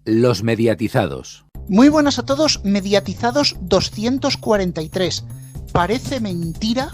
Los mediatizados. Muy buenas a todos, mediatizados 243. Parece mentira,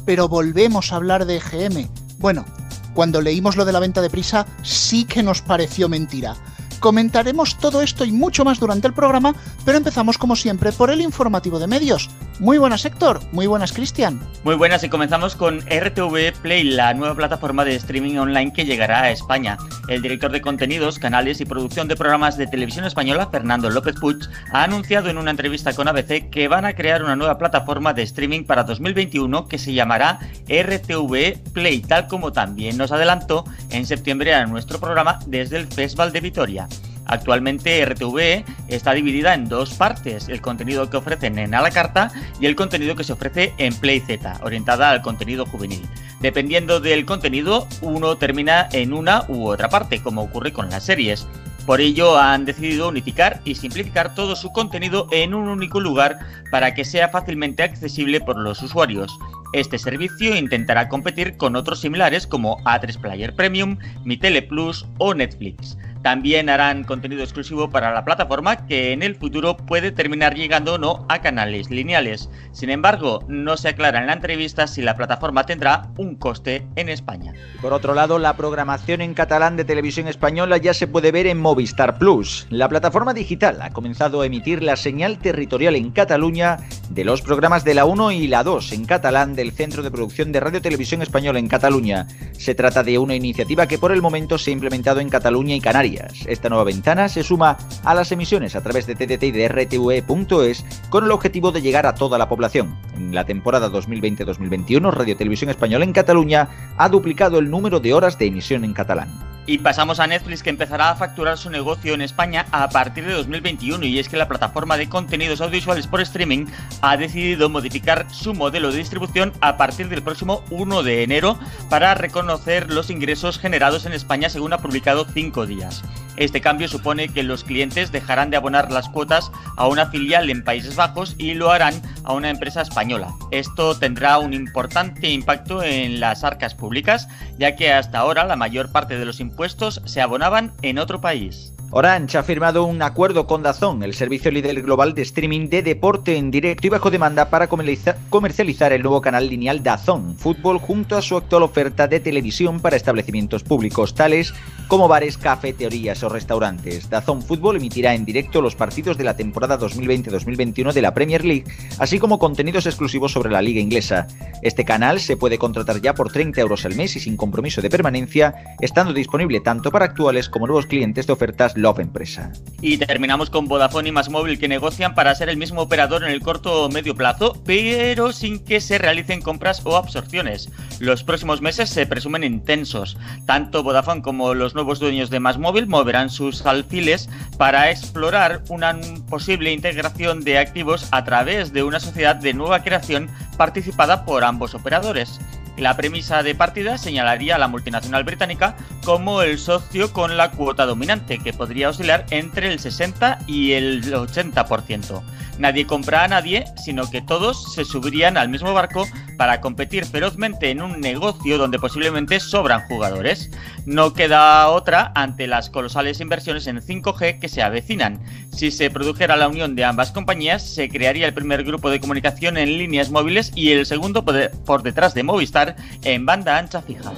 pero volvemos a hablar de EGM. Bueno, cuando leímos lo de la venta de Prisa, sí que nos pareció mentira. Comentaremos todo esto y mucho más durante el programa, pero empezamos como siempre por el informativo de medios. Muy buenas, Héctor. Muy buenas, Cristian. Muy buenas, y comenzamos con RTV Play, la nueva plataforma de streaming online que llegará a España. El director de contenidos, canales y producción de programas de televisión española, Fernando López Puig, ha anunciado en una entrevista con ABC que van a crear una nueva plataforma de streaming para 2021 que se llamará RTV Play, tal como también nos adelantó en septiembre a nuestro programa desde el Festival de Vitoria. Actualmente RTV está dividida en dos partes, el contenido que ofrecen en A la Carta y el contenido que se ofrece en Play Z, orientada al contenido juvenil. Dependiendo del contenido, uno termina en una u otra parte, como ocurre con las series. Por ello han decidido unificar y simplificar todo su contenido en un único lugar para que sea fácilmente accesible por los usuarios. Este servicio intentará competir con otros similares como A3 Player Premium, Mi Tele Plus o Netflix. También harán contenido exclusivo para la plataforma que en el futuro puede terminar llegando o no a canales lineales. Sin embargo, no se aclara en la entrevista si la plataforma tendrá un coste en España. Por otro lado, la programación en catalán de Televisión Española ya se puede ver en Movistar Plus. La plataforma digital ha comenzado a emitir la señal territorial en Cataluña de los programas de la 1 y la 2 en catalán del Centro de Producción de Radio Televisión Española en Cataluña. Se trata de una iniciativa que por el momento se ha implementado en Cataluña y Canarias. Esta nueva ventana se suma a las emisiones a través de TDT y de RTV.es con el objetivo de llegar a toda la población. En la temporada 2020-2021, Radio Televisión Española en Cataluña ha duplicado el número de horas de emisión en catalán. Y pasamos a Netflix, que empezará a facturar su negocio en España a partir de 2021, y es que la plataforma de contenidos audiovisuales por streaming ha decidido modificar su modelo de distribución a partir del próximo 1 de enero para reconocer los ingresos generados en España, según ha publicado 5 días. Este cambio supone que los clientes dejarán de abonar las cuotas a una filial en Países Bajos y lo harán a una empresa española. Esto tendrá un importante impacto en las arcas públicas, ya que hasta ahora la mayor parte de los impuestos se abonaban en otro país. Orange ha firmado un acuerdo con DAZN, el servicio líder global de streaming de deporte en directo y bajo demanda, para comercializar el nuevo canal lineal DAZN Fútbol junto a su actual oferta de televisión para establecimientos públicos tales como bares, cafeterías o restaurantes. DAZN Fútbol emitirá en directo los partidos de la temporada 2020-2021 de la Premier League, así como contenidos exclusivos sobre la liga inglesa. Este canal se puede contratar ya por 30 euros al mes y sin compromiso de permanencia, estando disponible tanto para actuales como nuevos clientes de ofertas Love Empresa. Y terminamos con Vodafone y MásMóvil, que negocian para ser el mismo operador en el corto o medio plazo, pero sin que se realicen compras o absorciones. Los próximos meses se presumen intensos. Tanto Vodafone como los nuevos dueños de MásMóvil moverán sus alfiles para explorar una posible integración de activos a través de una sociedad de nueva creación participada por ambos operadores. La premisa de partida señalaría a la multinacional británica como el socio con la cuota dominante, que podría oscilar entre el 60 y el 80%. Nadie compra a nadie, sino que todos se subirían al mismo barco para competir ferozmente en un negocio donde posiblemente sobran jugadores. No queda otra ante las colosales inversiones en 5G que se avecinan. Si se produjera la unión de ambas compañías, se crearía el primer grupo de comunicación en líneas móviles y el segundo por detrás de Movistar en banda ancha fija.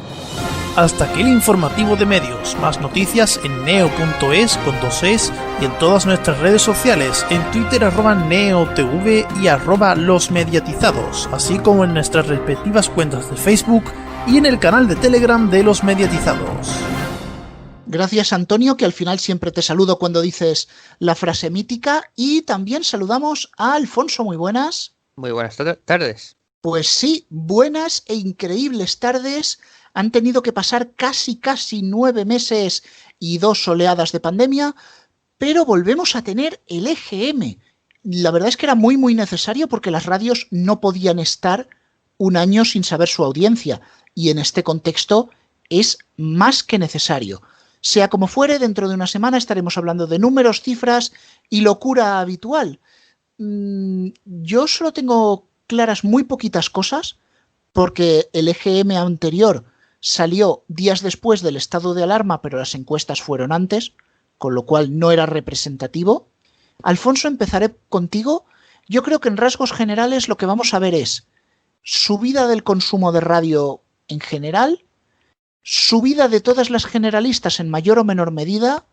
Hasta aquí el informativo de medios. Más noticias en neo.es con 2 es y en todas nuestras redes sociales, en Twitter @neotv y @losmediatizados, así como en nuestras respectivas cuentas de Facebook y en el canal de Telegram de Los Mediatizados. Gracias, Antonio, que al final siempre te saludo cuando dices la frase mítica. Y también saludamos a Alfonso. Muy buenas. Muy buenas tardes. Pues sí, buenas e increíbles tardes. Han tenido que pasar casi 9 meses y 2 oleadas de pandemia, pero volvemos a tener el EGM. La verdad es que era muy necesario, porque las radios no podían estar un año sin saber su audiencia, y en este contexto es más que necesario. Sea como fuere, dentro de una semana estaremos hablando de números, cifras y locura habitual. Yo solo tengo claras muy poquitas cosas, porque el EGM anterior salió días después del estado de alarma, pero las encuestas fueron antes. con lo cual no era representativo. Alfonso, empezaré contigo. Yo creo que en rasgos generales lo que vamos a ver es subida del consumo de radio en general, subida de todas las generalistas en mayor o menor medida,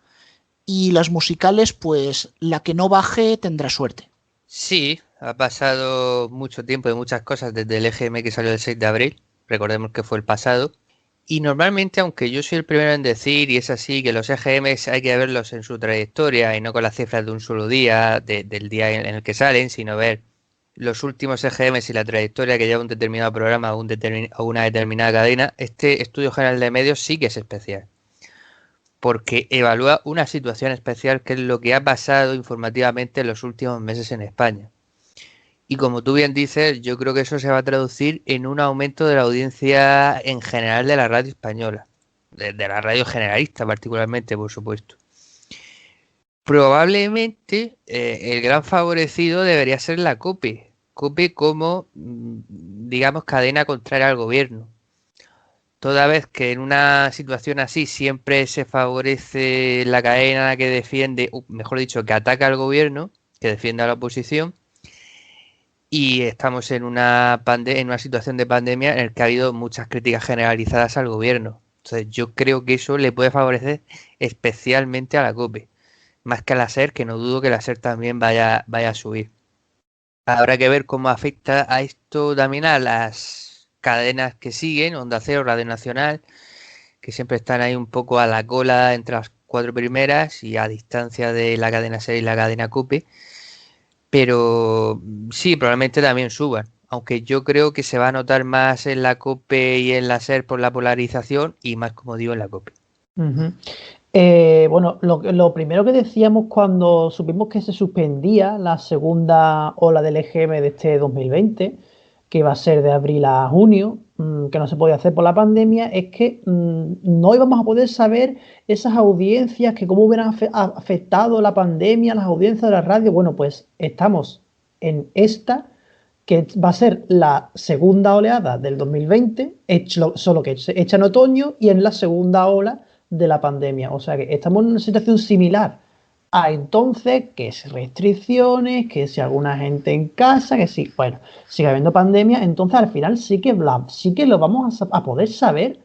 y las musicales, pues la que no baje tendrá suerte. Sí, ha pasado mucho tiempo y muchas cosas desde el EGM que salió el 6 de abril, recordemos que fue el pasado, y normalmente, aunque yo soy el primero en decir, y es así, que los EGMs hay que verlos en su trayectoria y no con las cifras de un solo día, del día en el que salen, sino ver los últimos EGMs y la trayectoria que lleva un determinado programa o una determinada cadena. Este estudio general de medios sí que es especial, porque evalúa una situación especial que es lo que ha pasado informativamente en los últimos meses en España. Y como tú bien dices, yo creo que eso se va a traducir en un aumento de la audiencia en general de la radio española, de la radio generalista particularmente, por supuesto. Probablemente el gran favorecido debería ser la COPE. COPE como, digamos, cadena contraria al gobierno. Toda vez que en una situación así siempre se favorece la cadena que defiende, mejor dicho, que ataca al gobierno, que defiende a la oposición, y estamos en una situación de pandemia en la que ha habido muchas críticas generalizadas al gobierno. Entonces yo creo que eso le puede favorecer especialmente a la COPE, más que a la SER, que no dudo que la SER también vaya a subir. Habrá que ver cómo afecta a esto también a las cadenas que siguen, Onda Cero, Radio Nacional, que siempre están ahí un poco a la cola entre las 4 primeras y a distancia de la cadena SER y la cadena COPE. Pero sí, probablemente también suban, aunque yo creo que se va a notar más en la COPE y en la SER por la polarización y más, como digo, en la COPE. Uh-huh. Bueno, lo primero que decíamos cuando supimos que se suspendía la segunda ola del EGM de este 2020, que iba a ser de abril a junio, que no se podía hacer por la pandemia, es que no íbamos a poder saber esas audiencias, que cómo hubieran afectado la pandemia a las audiencias de la radio. Bueno, pues estamos en esta, que va a ser la segunda oleada del 2020, solo que hecha en otoño y en la segunda ola de la pandemia. O sea que estamos en una situación similar a entonces, que si restricciones, que si alguna gente en casa, que si, bueno, sigue habiendo pandemia. Entonces al final sí que lo vamos a poder saber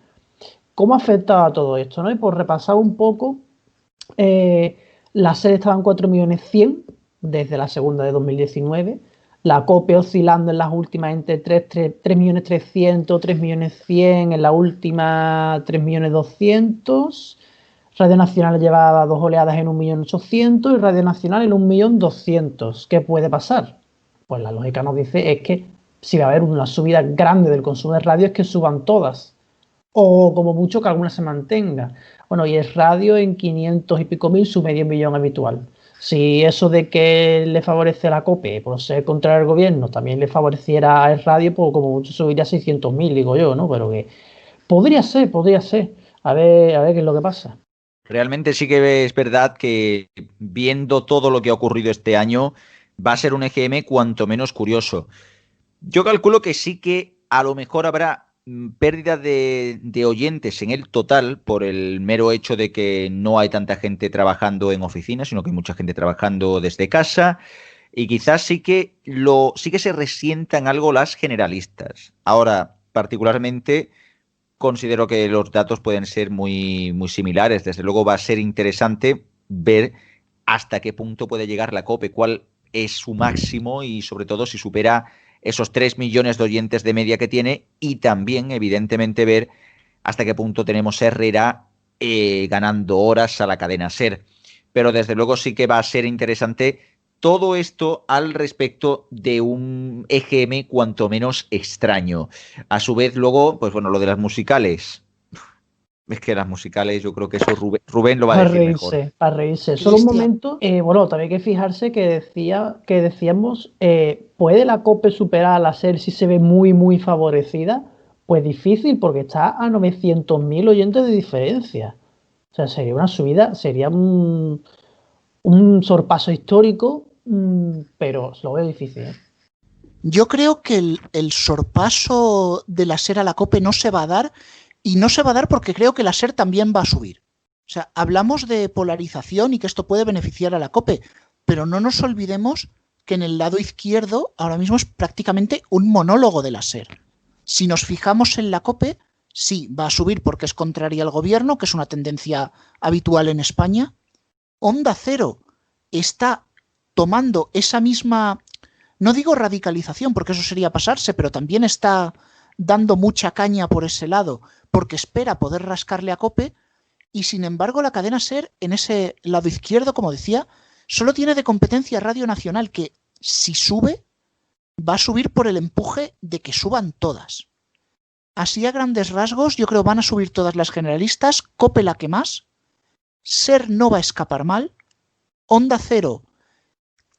cómo ha afectado a todo esto, ¿no? Y por repasar un poco, la SER estaba en 4.100.000 desde la segunda de 2019, la COPE oscilando en las últimas entre 3.300.000, 3.100.000, en la última 3.200.000. Radio Nacional llevaba 2 oleadas en 1.800.000 y Radio Nacional en 1.200.000. ¿Qué puede pasar? Pues la lógica nos dice es que si va a haber una subida grande del consumo de radio, es que suban todas, o como mucho que alguna se mantenga. Bueno, y es radio en 500 y pico mil, su medio millón habitual. Si eso de que le favorece a la COPE por ser contra el gobierno también le favoreciera a el radio, pues como mucho subiría a 600.000, digo yo, ¿no? Pero que podría ser. A ver qué es lo que pasa. Realmente sí que es verdad que, viendo todo lo que ha ocurrido este año, va a ser un EGM cuanto menos curioso. Yo calculo que sí que a lo mejor habrá pérdida de oyentes en el total por el mero hecho de que no hay tanta gente trabajando en oficinas, sino que hay mucha gente trabajando desde casa, y quizás sí que se resientan algo las generalistas. Ahora, particularmente, considero que los datos pueden ser muy, muy similares. Desde luego va a ser interesante ver hasta qué punto puede llegar la COPE, cuál es su máximo y sobre todo si supera esos 3 millones de oyentes de media que tiene, y también, evidentemente, ver hasta qué punto tenemos Herrera ganando horas a la cadena SER. Pero desde luego sí que va a ser interesante todo esto al respecto de un EGM cuanto menos extraño. A su vez, luego, pues bueno, lo de las musicales. Es que las musicales, yo creo que eso Rubén lo va a decir mejor. Para reírse. Solo un momento. Bueno, también hay que fijarse que decíamos, ¿puede la COPE superar a la SER si se ve muy, muy favorecida? Pues difícil, porque está a 900.000 oyentes de diferencia. O sea, sería una subida, sería un sorpaso histórico, pero lo veo difícil, ¿eh? Yo creo que el sorpaso de la SER a la COPE no se va a dar, y no se va a dar porque creo que la SER también va a subir. O O sea, hablamos de polarización y que esto puede beneficiar a la COPE, pero no nos olvidemos que en el lado izquierdo ahora mismo es prácticamente un monólogo de la SER. Si nos fijamos en la COPE, sí, va a subir porque es contraria al gobierno, que es una tendencia habitual en España. Onda Cero está tomando esa misma, no digo radicalización porque eso sería pasarse, pero también está dando mucha caña por ese lado porque espera poder rascarle a COPE, y sin embargo la cadena SER en ese lado izquierdo, como decía, solo tiene de competencia Radio Nacional, que si sube, va a subir por el empuje de que suban todas. Así a grandes rasgos, yo creo van a subir todas las generalistas, COPE la que más, SER no va a escapar mal, Onda Cero,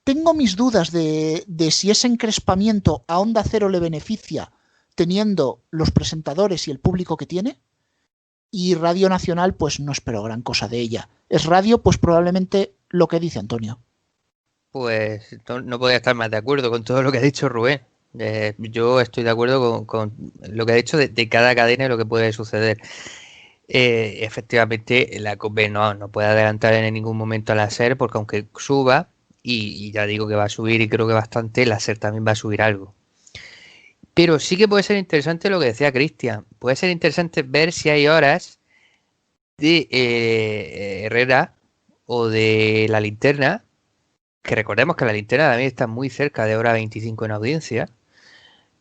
tengo mis dudas de si ese encrespamiento a Onda Cero le beneficia teniendo los presentadores y el público que tiene, y Radio Nacional pues no espero gran cosa de ella. Es radio, pues probablemente lo que dice Antonio. Pues no podría estar más de acuerdo con todo lo que ha dicho Rubén. Yo estoy de acuerdo con lo que ha dicho de cada cadena y lo que puede suceder. Efectivamente, la COPE no puede adelantar en ningún momento a la SER, porque aunque suba, y ya digo que va a subir y creo que bastante, la SER también va a subir algo. Pero sí que puede ser interesante lo que decía Cristian. Puede ser interesante ver si hay horas de Herrera o de La Linterna, que recordemos que La Linterna también está muy cerca de hora 25 en audiencia,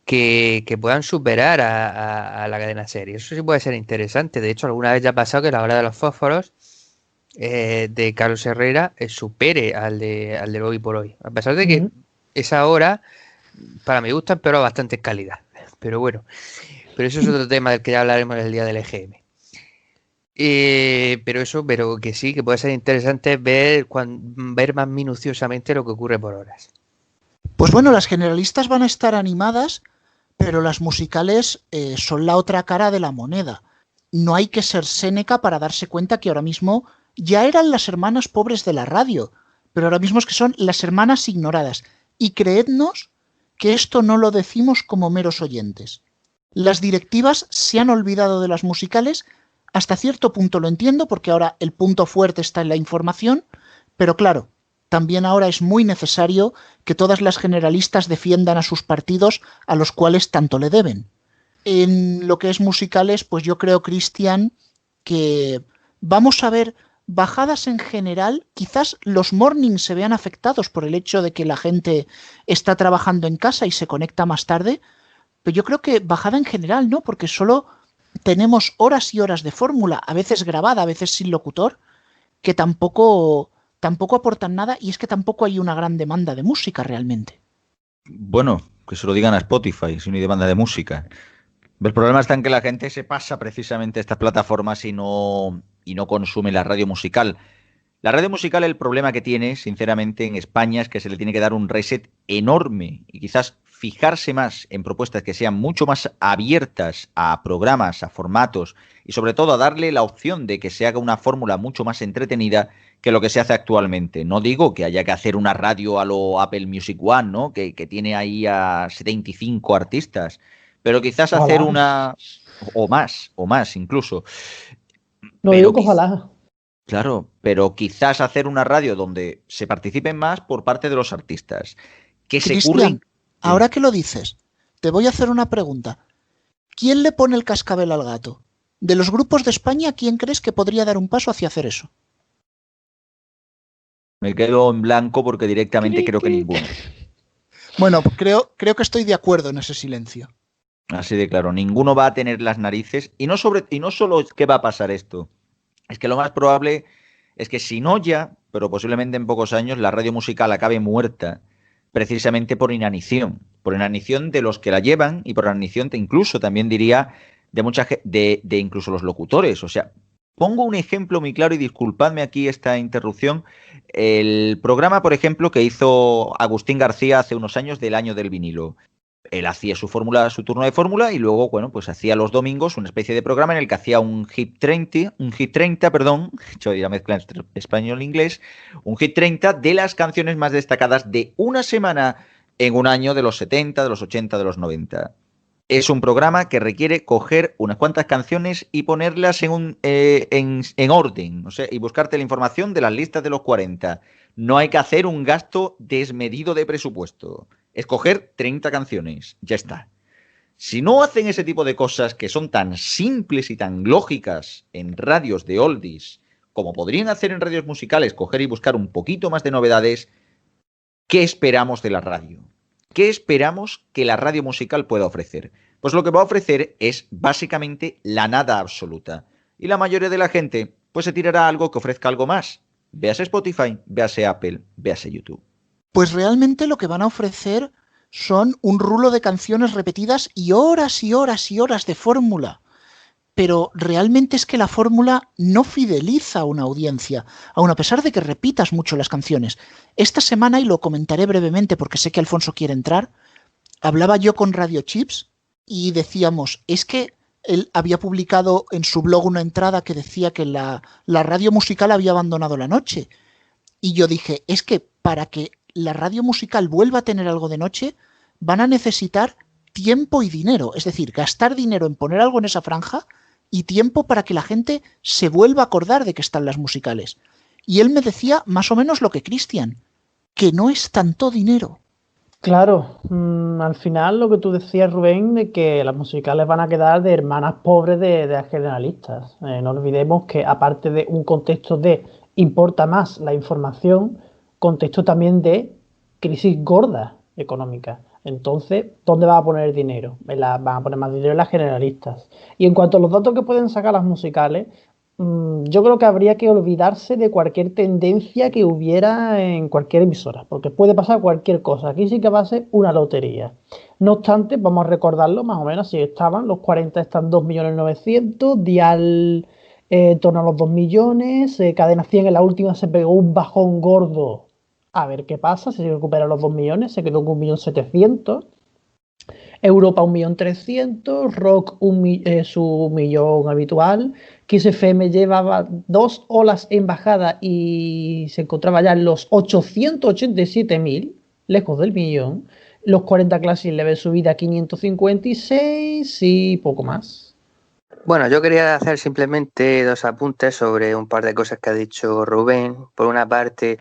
que puedan superar a la cadena SER. Eso sí puede ser interesante. De hecho, alguna vez ya ha pasado que la hora de los fósforos de Carlos Herrera supere al de Hoy por Hoy. A pesar de que esa hora, para mi gusto, empeoró bastante en calidad. Pero bueno, pero eso es otro tema del que ya hablaremos el día del EGM. Pero que sí, que puede ser interesante ver más minuciosamente lo que ocurre por horas. Pues bueno, las generalistas van a estar animadas, pero las musicales son la otra cara de la moneda. No hay que ser Séneca para darse cuenta que ahora mismo ya eran las hermanas pobres de la radio, pero ahora mismo es que son las hermanas ignoradas. Y creednos que esto no lo decimos como meros oyentes. Las directivas se han olvidado de las musicales. Hasta cierto punto lo entiendo, porque ahora el punto fuerte está en la información, pero claro, también ahora es muy necesario que todas las generalistas defiendan a sus partidos a los cuales tanto le deben. En lo que es musicales, pues yo creo, Cristian, que vamos a ver bajadas en general. Quizás los mornings se vean afectados por el hecho de que la gente está trabajando en casa y se conecta más tarde, pero yo creo que bajada en general, ¿no? Porque solo tenemos horas y horas de fórmula, a veces grabada, a veces sin locutor, que tampoco aportan nada, y es que tampoco hay una gran demanda de música realmente. Bueno, que se lo digan a Spotify, si no hay demanda de música. El problema está en que la gente se pasa precisamente a estas plataformas y no consume la radio musical. La radio musical, el problema que tiene, sinceramente, en España es que se le tiene que dar un reset enorme y quizás fijarse más en propuestas que sean mucho más abiertas a programas, a formatos, y sobre todo a darle la opción de que se haga una fórmula mucho más entretenida que lo que se hace actualmente. No digo que haya que hacer una radio a lo Apple Music One, ¿no? Que tiene ahí a 75 artistas, pero quizás hacer una o más incluso. No digo que ojalá. Claro, pero quizás hacer una radio donde se participen más por parte de los artistas. Que se curren. Ahora que lo dices, te voy a hacer una pregunta. ¿Quién le pone el cascabel al gato? De los grupos de España, ¿quién crees que podría dar un paso hacia hacer eso? Me quedo en blanco porque directamente creo que ninguno. Bueno, creo que estoy de acuerdo en ese silencio. Así de claro, ninguno va a tener las narices. Y no solo que va a pasar esto. Es que lo más probable es que si no ya, pero posiblemente en pocos años, la radio musical acabe muerta precisamente por inanición de los que la llevan y por inanición incluso también diría de incluso los locutores. O sea, pongo un ejemplo muy claro y disculpadme aquí esta interrupción. El programa, por ejemplo, que hizo Agustín García hace unos años del Año del Vinilo. Él hacía su turno de fórmula y luego, bueno, pues hacía los domingos una especie de programa en el que hacía un hit 30, yo ya mezcla entre español e inglés, un hit 30 de las canciones más destacadas de una semana en un año de los 70, de los 80, de los 90. Es un programa que requiere coger unas cuantas canciones y ponerlas en orden, o sea, y buscarte la información de las listas de los 40. No hay que hacer un gasto desmedido de presupuesto. Escoger 30 canciones, ya está. Si no hacen ese tipo de cosas que son tan simples y tan lógicas en radios de oldies, como podrían hacer en radios musicales, coger y buscar un poquito más de novedades, ¿qué esperamos de la radio? ¿Qué esperamos que la radio musical pueda ofrecer? Pues lo que va a ofrecer es básicamente la nada absoluta. Y la mayoría de la gente pues se tirará a algo que ofrezca algo más. Véase Spotify, véase Apple, véase YouTube. Pues realmente lo que van a ofrecer son un rulo de canciones repetidas y horas y horas y horas de fórmula. Pero realmente es que la fórmula no fideliza a una audiencia, aun a pesar de que repitas mucho las canciones. Esta semana, y lo comentaré brevemente porque sé que Alfonso quiere entrar, hablaba yo con Radio Chips y decíamos, es que él había publicado en su blog una entrada que decía que la radio musical había abandonado la noche. Y yo dije, es que para que la radio musical vuelva a tener algo de noche, van a necesitar tiempo y dinero. Es decir, gastar dinero en poner algo en esa franja y tiempo para que la gente se vuelva a acordar de que están las musicales. Y él me decía más o menos lo que Cristian, que no es tanto dinero. Claro, al final lo que tú decías, Rubén, de que las musicales van a quedar de hermanas pobres de las generalistas. No olvidemos que aparte de un contexto de importa más la información, contexto también de crisis gorda económica. Entonces, ¿dónde van a poner el dinero? Van a poner más dinero en las generalistas. Y en cuanto a los datos que pueden sacar las musicales, yo creo que habría que olvidarse de cualquier tendencia que hubiera en cualquier emisora, porque puede pasar cualquier cosa. Aquí sí que va a ser una lotería. No obstante, vamos a recordarlo más o menos, si estaban, los 40 están 2.900.000, Dial en torno a los 2 millones, Cadena 100 en la última se pegó un bajón gordo. A ver qué pasa, si se recupera los 2 millones, se quedó con 1.700.000. Europa 1.300.000, Rock su millón habitual. Kiss FM llevaba 2 olas en bajada y se encontraba ya en los 887.000, lejos del millón. Los 40 Classic Level subida a 556 y poco más. Bueno, yo quería hacer simplemente 2 apuntes sobre un par de cosas que ha dicho Rubén. Por una parte,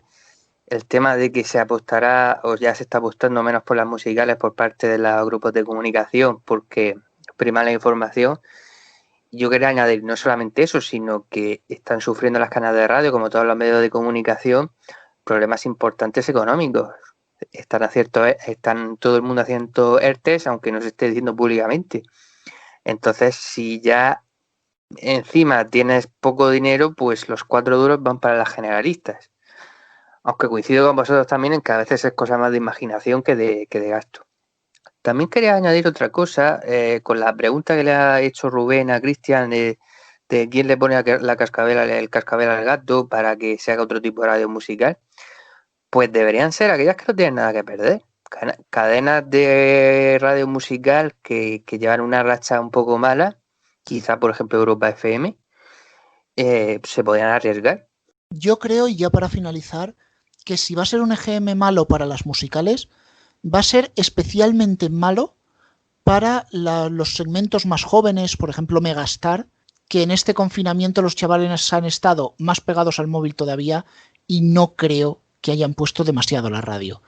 el tema de que se apostará o ya se está apostando menos por las musicales por parte de los grupos de comunicación porque prima la información. Yo quería añadir no solamente eso, sino que están sufriendo las cadenas de radio, como todos los medios de comunicación, problemas importantes económicos. Están todo el mundo haciendo ERTEs, aunque no se esté diciendo públicamente. Entonces, si ya encima tienes poco dinero, pues los 4 duros van para las generalistas. Aunque coincido con vosotros también en que a veces es cosa más de imaginación que de gasto. También quería añadir otra cosa, con la pregunta que le ha hecho Rubén a Cristian de quién le pone el cascabel al gato para que se haga otro tipo de radio musical. Pues deberían ser aquellas que no tienen nada que perder. Cadenas de radio musical que llevan una racha un poco mala, quizá por ejemplo Europa FM, se podrían arriesgar. Yo creo, y ya para finalizar, que si va a ser un EGM malo para las musicales, va a ser especialmente malo para los segmentos más jóvenes, por ejemplo Megastar, que en este confinamiento los chavales han estado más pegados al móvil todavía y no creo que hayan puesto demasiado la radio.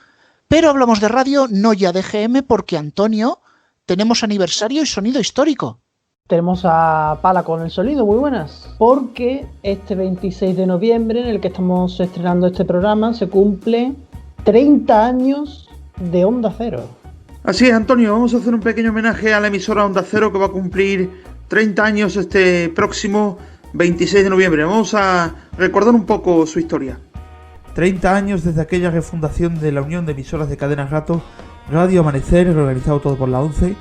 Pero hablamos de radio, no ya de EGM, porque Antonio, tenemos aniversario y sonido histórico. Tenemos a Pala con el sonido, muy buenas. Porque este 26 de noviembre, en el que estamos estrenando este programa, se cumple 30 años de Onda Cero. Así es, Antonio, vamos a hacer un pequeño homenaje a la emisora Onda Cero que va a cumplir 30 años este próximo 26 de noviembre. Vamos a recordar un poco su historia. 30 años desde aquella refundación de la Unión de Emisoras de Cadenas Rato, Radio Amanecer, organizado todo por la 11,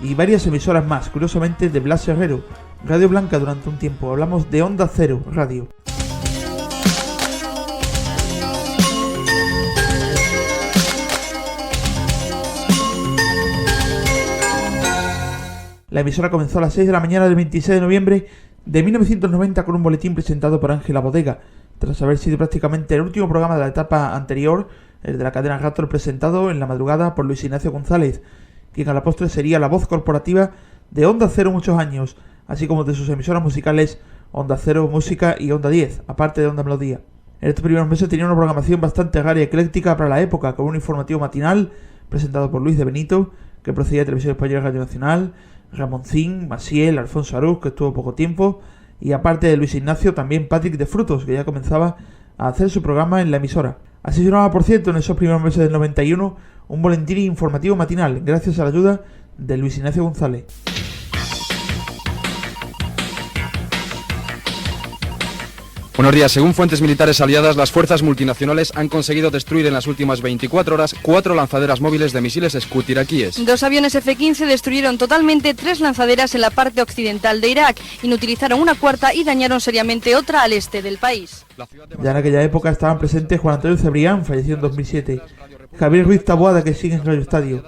y varias emisoras más, curiosamente de Blas Herrero, Radio Blanca durante un tiempo. Hablamos de Onda Cero Radio. La emisora comenzó a las 6 de la mañana del 26 de noviembre de 1990 con un boletín presentado por Ángela Bodega, tras haber sido prácticamente el último programa de la etapa anterior, el de la cadena Rato, presentado en la madrugada por Luis Ignacio González, quien a la postre sería la voz corporativa de Onda Cero muchos años, así como de sus emisoras musicales Onda Cero Música y Onda 10, aparte de Onda Melodía. En estos primeros meses tenía una programación bastante agraria y ecléctica para la época, con un informativo matinal presentado por Luis de Benito, que procedía de Televisión Española y Radio Nacional, Ramoncín, Maciel, Alfonso Arús, que estuvo poco tiempo, y aparte de Luis Ignacio, también Patrick de Frutos, que ya comenzaba a hacer su programa en la emisora. Así sonaba, por cierto, en esos primeros meses del 91, un boletín informativo matinal, gracias a la ayuda de Luis Ignacio González. Buenos días. Según fuentes militares aliadas, las fuerzas multinacionales han conseguido destruir en las últimas 24 horas 4 lanzaderas móviles de misiles Scud iraquíes. 2 aviones F-15 destruyeron totalmente 3 lanzaderas en la parte occidental de Irak, inutilizaron una cuarta y dañaron seriamente otra al este del país. Ya en aquella época estaban presentes Juan Antonio Cebrián, fallecido en 2007, Javier Ruiz Taboada, que sigue en Radio Estadio,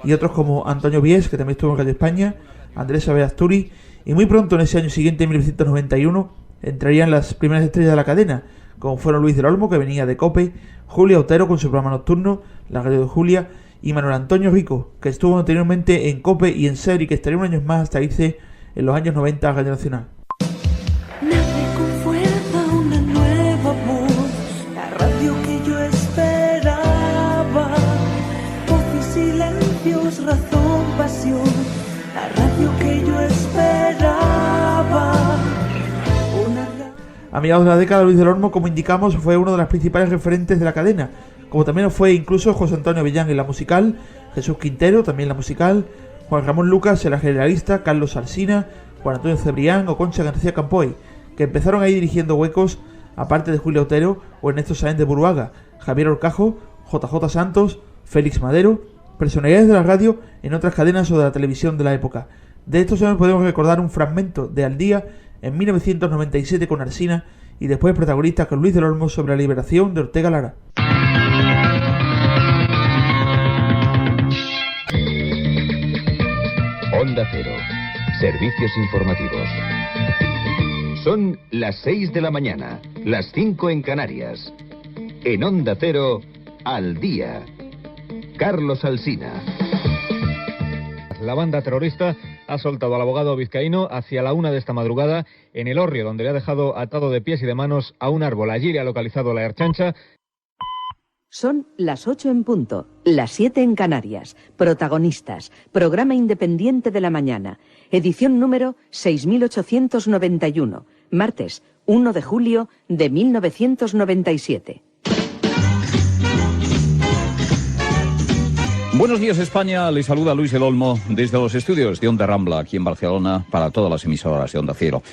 y otros como Antonio Vies, que también estuvo en Radio España, Andrés Abel Asturi, y muy pronto, en ese año siguiente, en 1991, entrarían las primeras estrellas de la cadena, como fueron Luis del Olmo, que venía de COPE, Julia Otero con su programa nocturno, La Radio de Julia, y Manuel Antonio Rico, que estuvo anteriormente en COPE y en SER y que estaría un año más hasta irse en los años 90 a Radio Nacional. Nace con fuerza una nueva voz, la radio que yo esperaba, voz y silencios, razón, pasión, la radio que yo esperaba. A mediados de la década, Luis del Olmo, como indicamos, fue uno de los principales referentes de la cadena, como también lo fue incluso José Antonio Avellán en la musical, Jesús Quintero también en la musical, Juan Ramón Lucas en la generalista, Carlos Alsina, Juan Antonio Cebrián o Concha García Campoy, que empezaron ahí dirigiendo huecos, aparte de Julio Otero o Ernesto Sáenz de Buruaga, Javier Orcajo, JJ Santos, Félix Madero, personalidades de la radio en otras cadenas o de la televisión de la época. De estos años podemos recordar un fragmento de Al Día en 1997 con Alsina y después protagonista con Luis del Olmo sobre la liberación de Ortega Lara. Onda Cero. Servicios informativos. Son las 6 de la mañana, las 5 en Canarias. En Onda Cero, Al Día. Carlos Alsina. La banda terrorista ha soltado al abogado vizcaíno hacia la 1 de esta madrugada en El Hórreo, donde le ha dejado atado de pies y de manos a un árbol. Allí le ha localizado la Erchancha. Son las 8 en punto, las 7 en Canarias. Protagonistas, programa independiente de la mañana, edición número 6891, martes 1 de julio de 1997. Buenos días, España. Les saluda Luis del Olmo desde los estudios de Onda Rambla, aquí en Barcelona, para todas las emisoras de Onda Cero.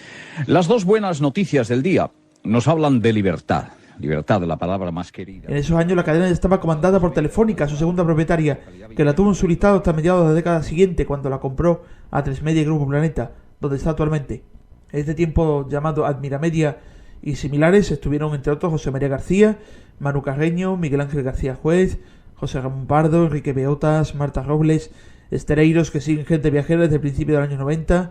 Las dos buenas noticias del día nos hablan de libertad. Libertad, la palabra más querida. En esos años la cadena estaba comandada por Telefónica, su segunda propietaria, que la tuvo en su listado hasta mediados de la década siguiente, cuando la compró A3 Media y Grupo Planeta, donde está actualmente. En este tiempo llamado Admiramedia y similares estuvieron entre otros José María García, Manu Carreño, Miguel Ángel García Juez, José Ramón Pardo, Enrique Beotas, Marta Robles, Estereiros, que siguen gente viajera desde el principio de los años 90,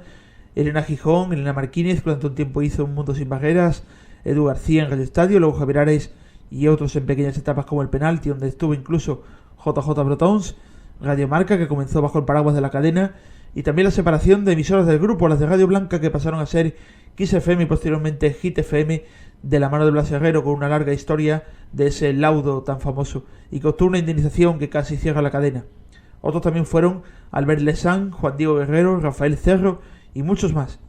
Elena Gijón, Elena Marquínez, que durante un tiempo hizo Un Mundo Sin Barreras, Edu García en Radio Estadio, luego Javier Ares y otros en pequeñas etapas como El Penalti, donde estuvo incluso JJ Brotons, Radio Marca, que comenzó bajo el paraguas de la cadena, y también la separación de emisoras del grupo, las de Radio Blanca, que pasaron a ser Kiss FM y posteriormente Hit FM, de la mano de Blas Herrero, con una larga historia de ese laudo tan famoso, y costó una indemnización que casi cierra la cadena. Otros también fueron Albert Lesan, Juan Diego Guerrero, Rafael Cerro y muchos más.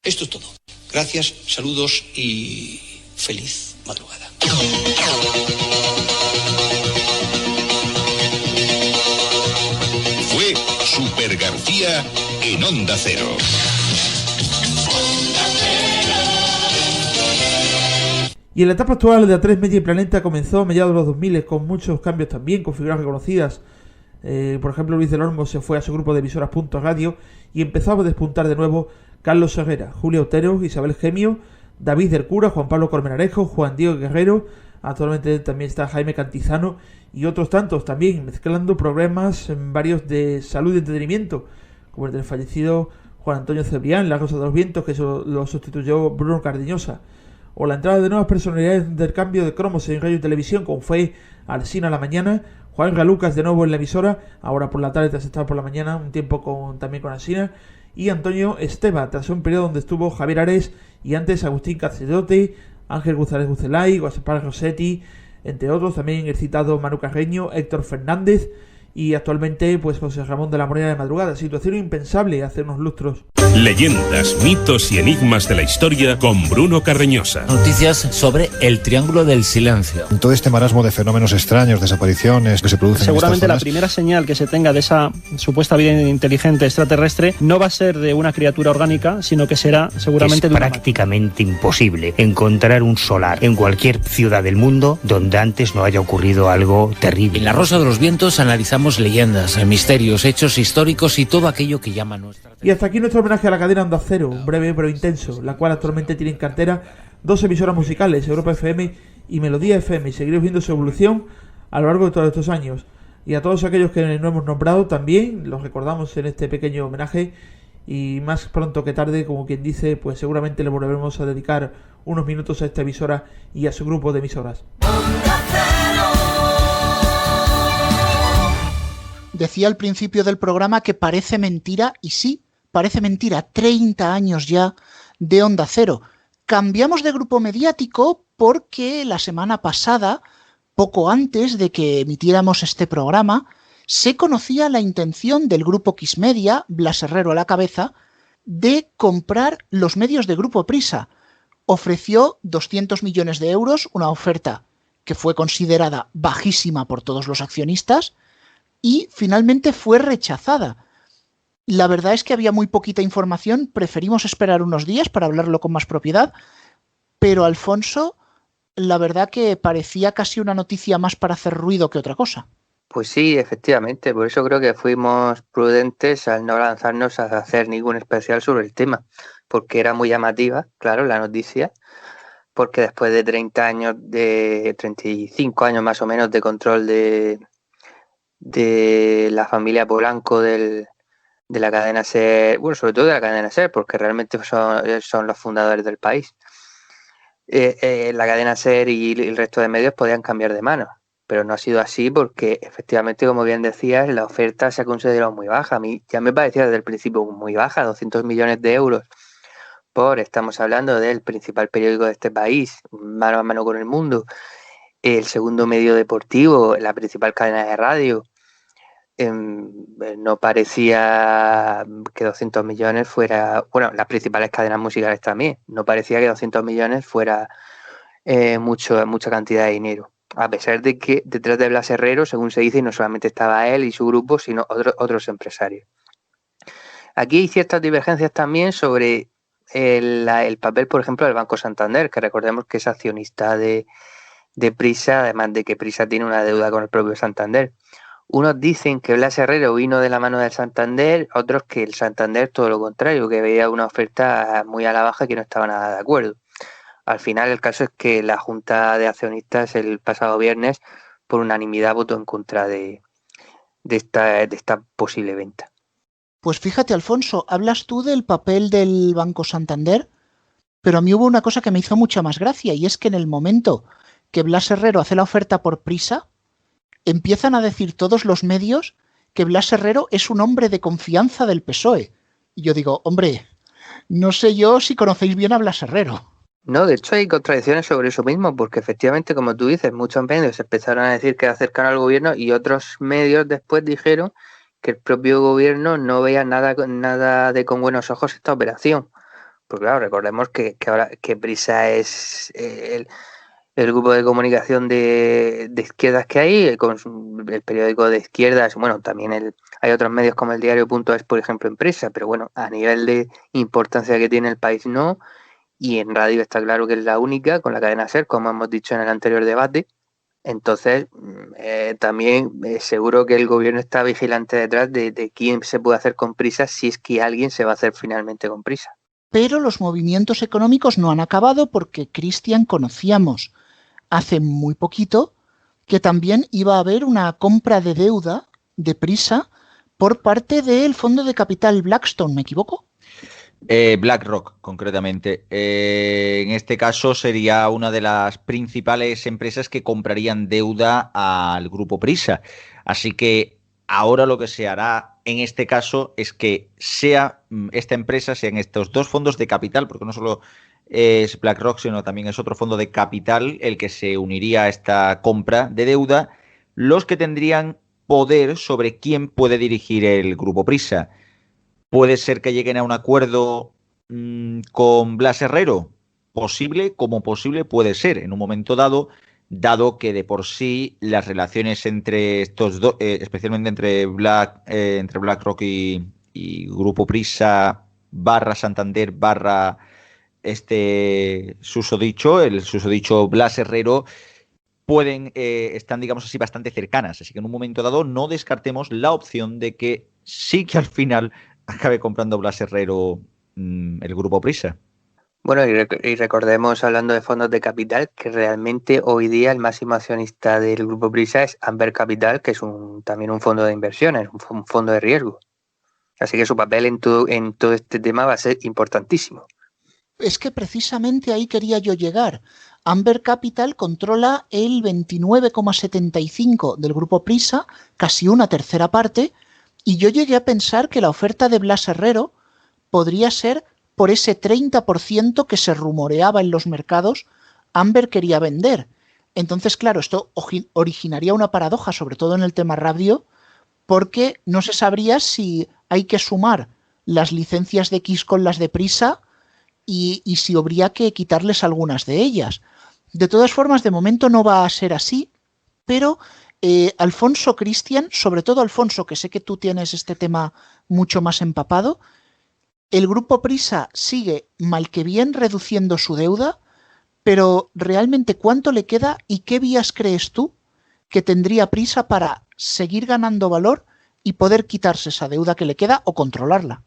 Esto es todo. Gracias, saludos y feliz madrugada. Fue Super García en Onda Cero. Y en la etapa actual de A3 Media y Planeta comenzó a mediados de los 2000 con muchos cambios también, con figuras reconocidas. Por ejemplo, Luis del Olmo se fue a su grupo de emisoras Punto Radio y empezó a despuntar de nuevo Carlos Herrera, Julia Otero, Isabel Gemio, David del Cura, Juan Pablo Colmenarejo, Juan Diego Guerrero, actualmente también está Jaime Cantizano y otros tantos también, mezclando programas en varios de salud y entretenimiento, como el del fallecido Juan Antonio Cebrián, La Rosa de los Vientos, que lo sustituyó Bruno Cardeñosa, o la entrada de nuevas personalidades del cambio de cromos en radio y televisión, como fue Alsina a la mañana, Juan Lucas de nuevo en la emisora, ahora por la tarde tras estar por la mañana, un tiempo también con Asina, y Antonio Esteba, tras un periodo donde estuvo Javier Ares y antes Agustín Cacerote, Ángel González Bucelay, Gaspar Rossetti, entre otros, también el citado Manu Carreño, Héctor Fernández y actualmente pues José Ramón de la Morena de Madrugada. Situación impensable hace unos lustros. Leyendas, mitos y enigmas de la historia con Bruno Carreñosa. Noticias sobre el Triángulo del Silencio. Todo este marasmo de fenómenos extraños, desapariciones que se producen seguramente en estas zonas. La primera señal que se tenga de esa supuesta vida inteligente extraterrestre no va a ser de una criatura orgánica, sino que será seguramente es de prácticamente imposible encontrar un solar en cualquier ciudad del mundo donde antes no haya ocurrido algo terrible. En La Rosa de los Vientos analizamos leyendas, misterios, hechos históricos y todo aquello que llama nuestra... Y hasta aquí nuestro homenaje a la cadena Onda Cero, un breve pero intenso, la cual actualmente tiene en cartera 2 emisoras musicales, Europa FM y Melodía FM, y seguiremos viendo su evolución a lo largo de todos estos años. Y a todos aquellos que no hemos nombrado también los recordamos en este pequeño homenaje, y más pronto que tarde, como quien dice, pues seguramente le volveremos a dedicar unos minutos a esta emisora y a su grupo de emisoras. Decía al principio del programa que parece mentira, y sí, parece mentira, 30 años ya de Onda Cero. Cambiamos de grupo mediático porque la semana pasada, poco antes de que emitiéramos este programa, se conocía la intención del grupo Xmedia, Blas Herrero a la cabeza, de comprar los medios de Grupo Prisa. Ofreció 200 millones de euros, una oferta que fue considerada bajísima por todos los accionistas, y finalmente fue rechazada. La verdad es que había muy poquita información, preferimos esperar unos días para hablarlo con más propiedad, pero Alfonso, la verdad que parecía casi una noticia más para hacer ruido que otra cosa. Pues sí, efectivamente, por eso creo que fuimos prudentes al no lanzarnos a hacer ningún especial sobre el tema, porque era muy llamativa, claro, la noticia, porque después de 35 años más o menos de control de la familia Polanco de la cadena SER, bueno, sobre todo de la cadena SER, porque realmente son los fundadores del país. La cadena SER y el resto de medios podían cambiar de mano, pero no ha sido así porque efectivamente, como bien decías, la oferta se ha considerado muy baja. A mí ya me parecía desde el principio muy baja, 200 millones de euros estamos hablando del principal periódico de este país, mano a mano con El Mundo, el segundo medio deportivo, la principal cadena de radio. No parecía que 200 millones fuera, bueno, las principales cadenas musicales también, no parecía que 200 millones fuera mucha cantidad de dinero, a pesar de que detrás de Blas Herrero, según se dice, no solamente estaba él y su grupo, sino otros empresarios. Aquí hay ciertas divergencias también sobre el papel, por ejemplo, del Banco Santander, que recordemos que es accionista de Prisa, además de que Prisa tiene una deuda con el propio Santander. Unos dicen que Blas Herrero vino de la mano del Santander, otros que el Santander todo lo contrario, que veía una oferta muy a la baja y que no estaba nada de acuerdo. Al final el caso es que la Junta de Accionistas el pasado viernes por unanimidad votó en contra de esta posible venta. Pues fíjate, Alfonso, hablas tú del papel del Banco Santander, pero a mí hubo una cosa que me hizo mucha más gracia, y es que en el momento que Blas Herrero hace la oferta por Prisa, empiezan a decir todos los medios que Blas Herrero es un hombre de confianza del PSOE. Y yo digo, hombre, no sé yo si conocéis bien a Blas Herrero. No, de hecho hay contradicciones sobre eso mismo, porque efectivamente, como tú dices, muchos medios empezaron a decir que era cercano al gobierno y otros medios después dijeron que el propio gobierno no veía nada de con buenos ojos esta operación. Porque claro, recordemos que ahora que Prisa es el grupo de comunicación de izquierdas que hay, con el periódico de izquierdas, bueno, también hay otros medios como el diario.es, por ejemplo, en Prisa, pero bueno, a nivel de importancia que tiene el país no, y en radio está claro que es la única, con la cadena SER, como hemos dicho en el anterior debate. Entonces, también seguro que el gobierno está vigilante detrás de quién se puede hacer con Prisa, si es que alguien se va a hacer finalmente con Prisa. Pero los movimientos económicos no han acabado porque, Cristian, conocíamos hace muy poquito que también iba a haber una compra de deuda de Prisa por parte del fondo de capital Blackstone, ¿me equivoco? BlackRock, concretamente. En este caso sería una de las principales empresas que comprarían deuda al Grupo Prisa. Así que ahora lo que se hará en este caso es que sea esta empresa, sean estos dos fondos de capital, porque no solo es BlackRock, sino también es otro fondo de capital el que se uniría a esta compra de deuda, los que tendrían poder sobre quién puede dirigir el Grupo Prisa. Puede ser que lleguen a un acuerdo con Blas Herrero. Posible, como posible puede ser en un momento dado que de por sí las relaciones entre estos dos, especialmente entre BlackRock y Grupo Prisa / Santander / susodicho, el susodicho Blas Herrero, están, digamos así, bastante cercanas. Así que en un momento dado no descartemos la opción de que sí que al final acabe comprando Blas Herrero el Grupo Prisa. Bueno, y recordemos, hablando de fondos de capital, que realmente hoy día el máximo accionista del Grupo Prisa es Amber Capital, que es también un fondo de inversiones, un fondo de riesgo. Así que su papel en todo este tema va a ser importantísimo. Es que precisamente ahí quería yo llegar. Amber Capital controla el 29,75% del Grupo Prisa, casi una tercera parte, y yo llegué a pensar que la oferta de Blas Herrero podría ser por ese 30% que se rumoreaba en los mercados. Amber quería vender. Entonces, claro, esto originaría una paradoja, sobre todo en el tema radio, porque no se sabría si hay que sumar las licencias de X con las de Prisa y si habría que quitarles algunas de ellas. De todas formas, de momento no va a ser así, pero Alfonso Cristian, sobre todo Alfonso, que sé que tú tienes este tema mucho más empapado, el Grupo Prisa sigue mal que bien reduciendo su deuda, pero realmente ¿cuánto le queda y qué vías crees tú que tendría Prisa para seguir ganando valor y poder quitarse esa deuda que le queda o controlarla?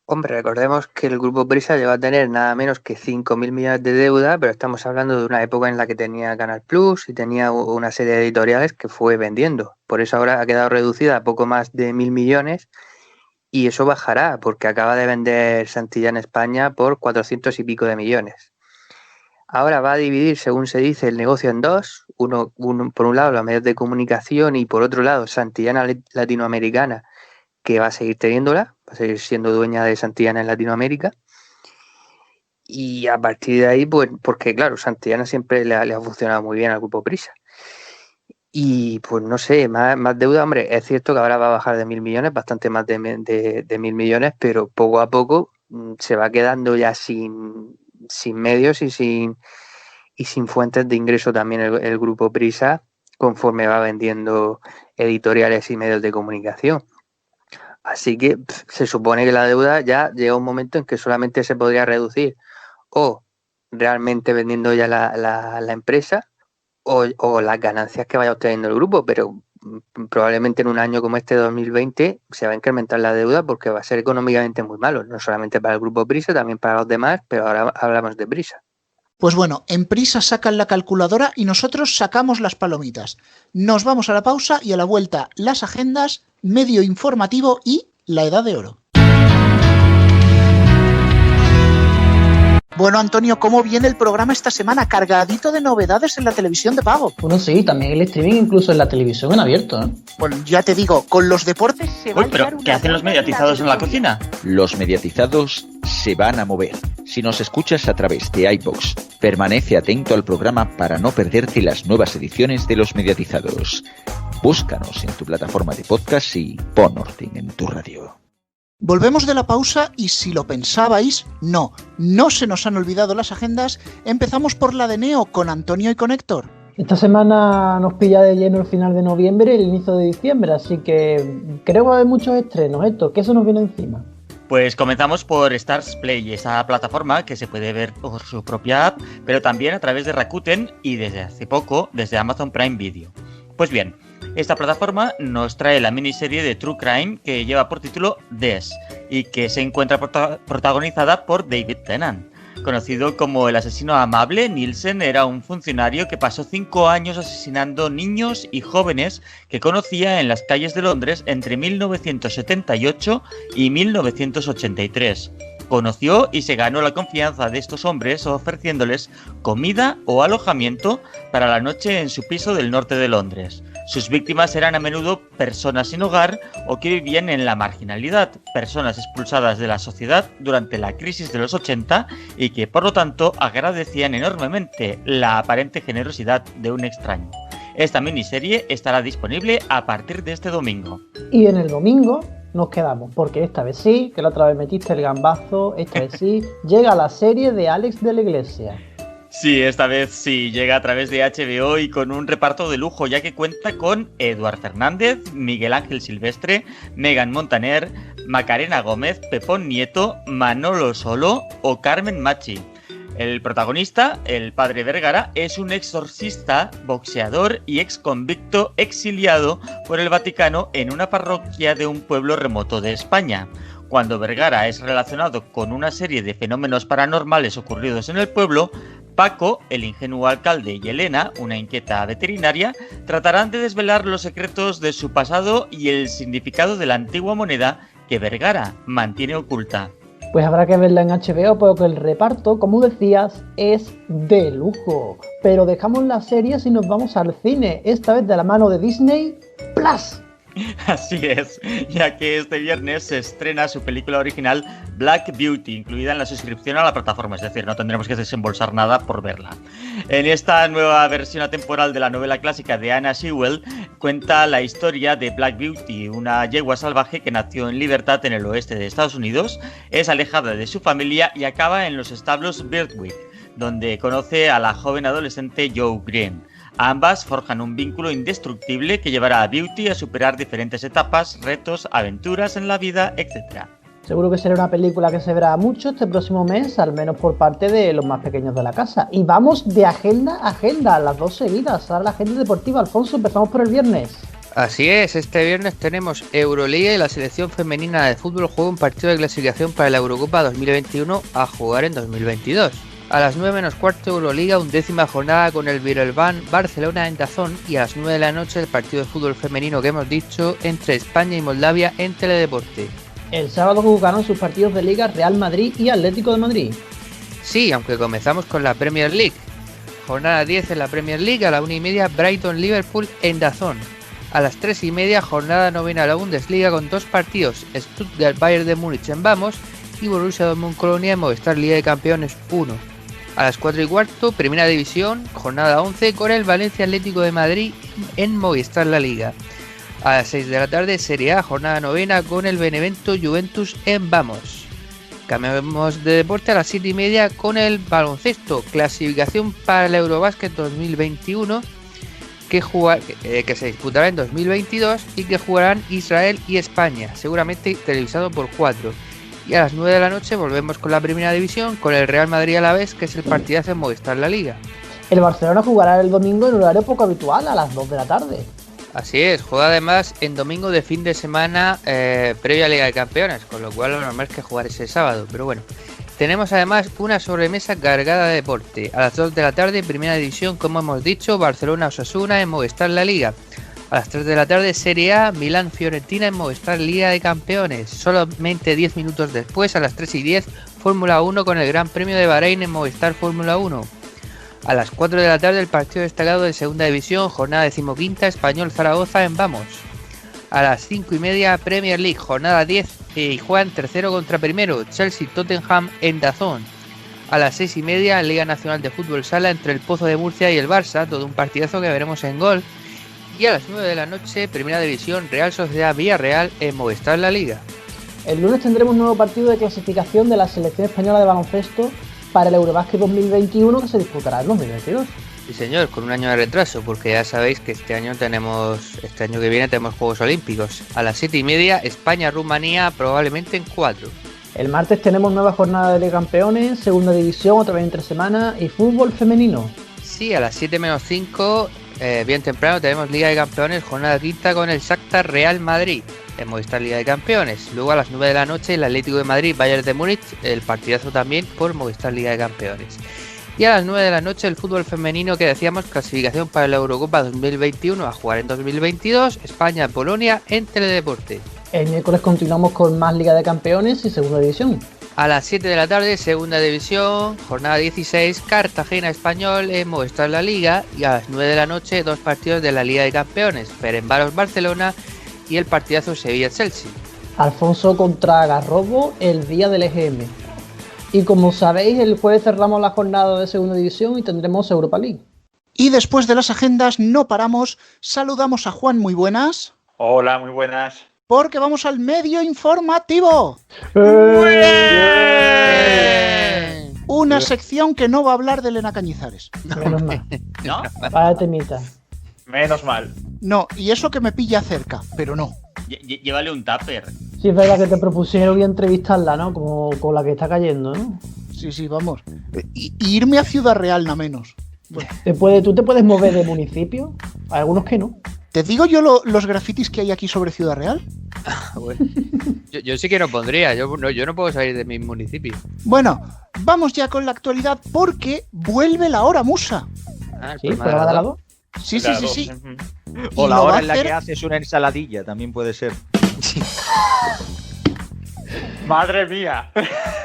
Hombre, recordemos que el Grupo Prisa llegó a tener nada menos que 5.000 millones de deuda, pero estamos hablando de una época en la que tenía Canal Plus y tenía una serie de editoriales que fue vendiendo. Por eso ahora ha quedado reducida a poco más de 1.000 millones y eso bajará porque acaba de vender Santillana España por 400 y pico de millones. Ahora va a dividir, según se dice, el negocio en dos. Uno, por un lado, los medios de comunicación y por otro lado, Santillana Latinoamericana, que va a seguir teniéndola, va a seguir siendo dueña de Santillana en Latinoamérica. Y a partir de ahí, pues, porque claro, Santillana siempre le ha funcionado muy bien al Grupo Prisa. Y pues no sé, más deuda, hombre, es cierto que ahora va a bajar de 1.000 millones, bastante más de 1.000 millones, pero poco a poco se va quedando ya sin medios y sin fuentes de ingreso también el Grupo Prisa, conforme va vendiendo editoriales y medios de comunicación. Así que se supone que la deuda ya llega un momento en que solamente se podría reducir o realmente vendiendo ya la empresa o las ganancias que vaya obteniendo el grupo, pero probablemente en un año como este 2020 se va a incrementar la deuda porque va a ser económicamente muy malo, no solamente para el Grupo Prisa, también para los demás, pero ahora hablamos de Prisa. Pues bueno, en Prisa sacan la calculadora y nosotros sacamos las palomitas. Nos vamos a la pausa y a la vuelta las agendas, medio informativo y la edad de oro. Bueno, Antonio, ¿cómo viene el programa esta semana? Cargadito de novedades en la televisión de pago. Bueno, sí, también el streaming, incluso en la televisión en abierto, ¿eh? Bueno, ya te digo, con los deportes se va a pero ¿qué hacen los mediatizados en la cocina? Los mediatizados se van a mover. Si nos escuchas a través de iVoox, permanece atento al programa para no perderte las nuevas ediciones de Los Mediatizados. Búscanos en tu plataforma de podcast y pon orden en tu radio. Volvemos de la pausa y si lo pensabais, no se nos han olvidado las agendas. Empezamos por la de Neo con Antonio y con Héctor. Esta semana nos pilla de lleno el final de noviembre y el inicio de diciembre, así que creo que va a haber muchos estrenos, Héctor, que eso nos viene encima. Pues comenzamos por Stars Play, esa plataforma que se puede ver por su propia app, pero también a través de Rakuten y desde hace poco desde Amazon Prime Video. Pues bien, esta plataforma nos trae la miniserie de True Crime que lleva por título Des y que se encuentra protagonizada por David Tennant. Conocido como el asesino amable, Nielsen era un funcionario que pasó 5 años asesinando niños y jóvenes que conocía en las calles de Londres entre 1978 y 1983. conoció y se ganó la confianza de estos hombres ofreciéndoles comida o alojamiento para la noche en su piso del norte de Londres. Sus víctimas eran a menudo personas sin hogar o que vivían en la marginalidad, personas expulsadas de la sociedad durante la crisis de los 80 y que por lo tanto agradecían enormemente la aparente generosidad de un extraño. Esta miniserie estará disponible a partir de este domingo. Y en el domingo nos quedamos, porque esta vez sí, que la otra vez metiste el gambazo, esta vez sí, llega la serie de Alex de la Iglesia. Sí, esta vez sí, llega a través de HBO y con un reparto de lujo, ya que cuenta con Eduard Fernández, Miguel Ángel Silvestre, Megan Montaner, Macarena Gómez, Pepón Nieto, Manolo Solo o Carmen Machi. El protagonista, el padre Vergara, es un exorcista, boxeador y exconvicto exiliado por el Vaticano en una parroquia de un pueblo remoto de España. Cuando Vergara es relacionado con una serie de fenómenos paranormales ocurridos en el pueblo, Paco, el ingenuo alcalde, y Elena, una inquieta veterinaria, tratarán de desvelar los secretos de su pasado y el significado de la antigua moneda que Vergara mantiene oculta. Pues habrá que verla en HBO porque el reparto, como decías, es de lujo. Pero dejamos la serie y nos vamos al cine, esta vez de la mano de Disney Plus. Así es, ya que este viernes se estrena su película original Black Beauty, incluida en la suscripción a la plataforma, es decir, no tendremos que desembolsar nada por verla. En esta nueva versión atemporal de la novela clásica de Anna Sewell, cuenta la historia de Black Beauty, una yegua salvaje que nació en libertad en el oeste de Estados Unidos, es alejada de su familia y acaba en los establos Birtwick, donde conoce a la joven adolescente Joe Green. Ambas forjan un vínculo indestructible que llevará a Beauty a superar diferentes etapas, retos, aventuras en la vida, etc. Seguro que será una película que se verá mucho este próximo mes, al menos por parte de los más pequeños de la casa. Y vamos de agenda a agenda, las dos seguidas. Ahora la agenda deportiva. Alfonso, empezamos por el viernes. Así es, este viernes tenemos Euroliga y la selección femenina de fútbol juega un partido de clasificación para la Eurocopa 2021 a jugar en 2022. A las 9 menos cuarto Euroliga, 11ª jornada con el Virelban Barcelona en DAZN, y a las 9 de la noche el partido de fútbol femenino que hemos dicho entre España y Moldavia en Teledeporte. El sábado jugaron sus partidos de Liga Real Madrid y Atlético de Madrid. Sí, aunque comenzamos con la Premier League. Jornada 10 en la Premier League, a la 1:30 Brighton-Liverpool en DAZN. A las 3:30 jornada 9 a la Bundesliga con dos partidos, Stuttgart-Bayern de Múnich en Vamos y Borussia Dortmund-Colonia en Movistar Liga de Campeones 1. A las 4:15 Primera División, jornada 11 con el Valencia Atlético de Madrid en Movistar La Liga. A las 6 de la tarde Serie A, jornada 9 con el Benevento Juventus en Vamos. Cambiamos de deporte a las 7:30 con el baloncesto, clasificación para el Eurobasket 2021 que se disputará en 2022 y que jugarán Israel y España, seguramente televisado por 4. Y a las 9 de la noche volvemos con la Primera División con el Real Madrid Alavés, que es el partidazo en Movistar La Liga. El Barcelona jugará el domingo en un horario poco habitual, a las 2 de la tarde. Así es, juega además en domingo de fin de semana previo a Liga de Campeones, con lo cual lo normal es que jugar ese sábado, pero bueno. Tenemos además una sobremesa cargada de deporte. A las 2 de la tarde, Primera División, como hemos dicho, Barcelona-Osasuna en Movistar La Liga. A las 3 de la tarde, Serie A, Milán-Fiorentina en Movistar Liga de Campeones. Solamente 10 minutos después, a las 3:10, Fórmula 1 con el Gran Premio de Bahrein en Movistar Fórmula 1. A las 4 de la tarde, el partido destacado de Segunda División, jornada 15ª, Español-Zaragoza en Vamos. A las 5:30, Premier League, jornada 10, y juegan tercero contra primero, Chelsea-Tottenham en DAZN. A las 6:30, Liga Nacional de Fútbol Sala entre el Pozo de Murcia y el Barça, todo un partidazo que veremos en Gol. Y a las 9 de la noche, Primera División, Real Sociedad Villarreal en Movistar La Liga. El lunes tendremos un nuevo partido de clasificación de la selección española de baloncesto para el Eurobasket 2021 que se disputará en 2022. Sí señor, con un año de retraso, porque ya sabéis que este año que viene tenemos Juegos Olímpicos. A las 7:30, España-Rumanía, probablemente en 4. El martes tenemos nueva jornada de Liga Campeones, Segunda División, otra vez entre semana, y fútbol femenino. Sí, a las 7 menos 5, bien temprano, tenemos Liga de Campeones, jornada quinta con el Shakhtar Real Madrid en Movistar Liga de Campeones. Luego a las 9 de la noche, el Atlético de Madrid, Bayern de Múnich, el partidazo también por Movistar Liga de Campeones. Y a las 9 de la noche, el fútbol femenino que decíamos, clasificación para la Eurocopa 2021 a jugar en 2022, España-Polonia en Teledeporte. El miércoles continuamos con más Liga de Campeones y Segunda División. A las 7 de la tarde, segunda división, jornada 16, Cartagena Español en Movistar La Liga. Y a las 9 de la noche, 2 partidos de la Liga de Campeones, Ferencváros Barcelona y el partidazo Sevilla-Chelsea. Alfonso contra Garrobo el día del EGM. Y como sabéis, el jueves cerramos la jornada de segunda división y tendremos Europa League. Y después de las agendas no paramos, saludamos a Juan, muy buenas. Hola, muy buenas. Porque vamos al medio informativo. Una sección que no va a hablar de Elena Cañizares. Menos mal. ¿No? Vaya temita. Menos mal. No, y eso que me pilla cerca, pero no. Llévale un tupper. Sí, es verdad que te propusieron entrevistarla, ¿no? Como con la que está cayendo, ¿no? Sí, vamos. Y irme a Ciudad Real, nada menos. Bueno. ¿Tú te puedes mover de municipio? Hay algunos que no. ¿Te digo yo los grafitis que hay aquí sobre Ciudad Real? Bueno, yo sí que no pondría, yo no puedo salir de mi municipio. Bueno, vamos ya con la actualidad porque vuelve la hora musa. ¿Sí? ¿Pero va de lado? Sí. O la hora en la que haces una ensaladilla, también puede ser. ¡Madre mía!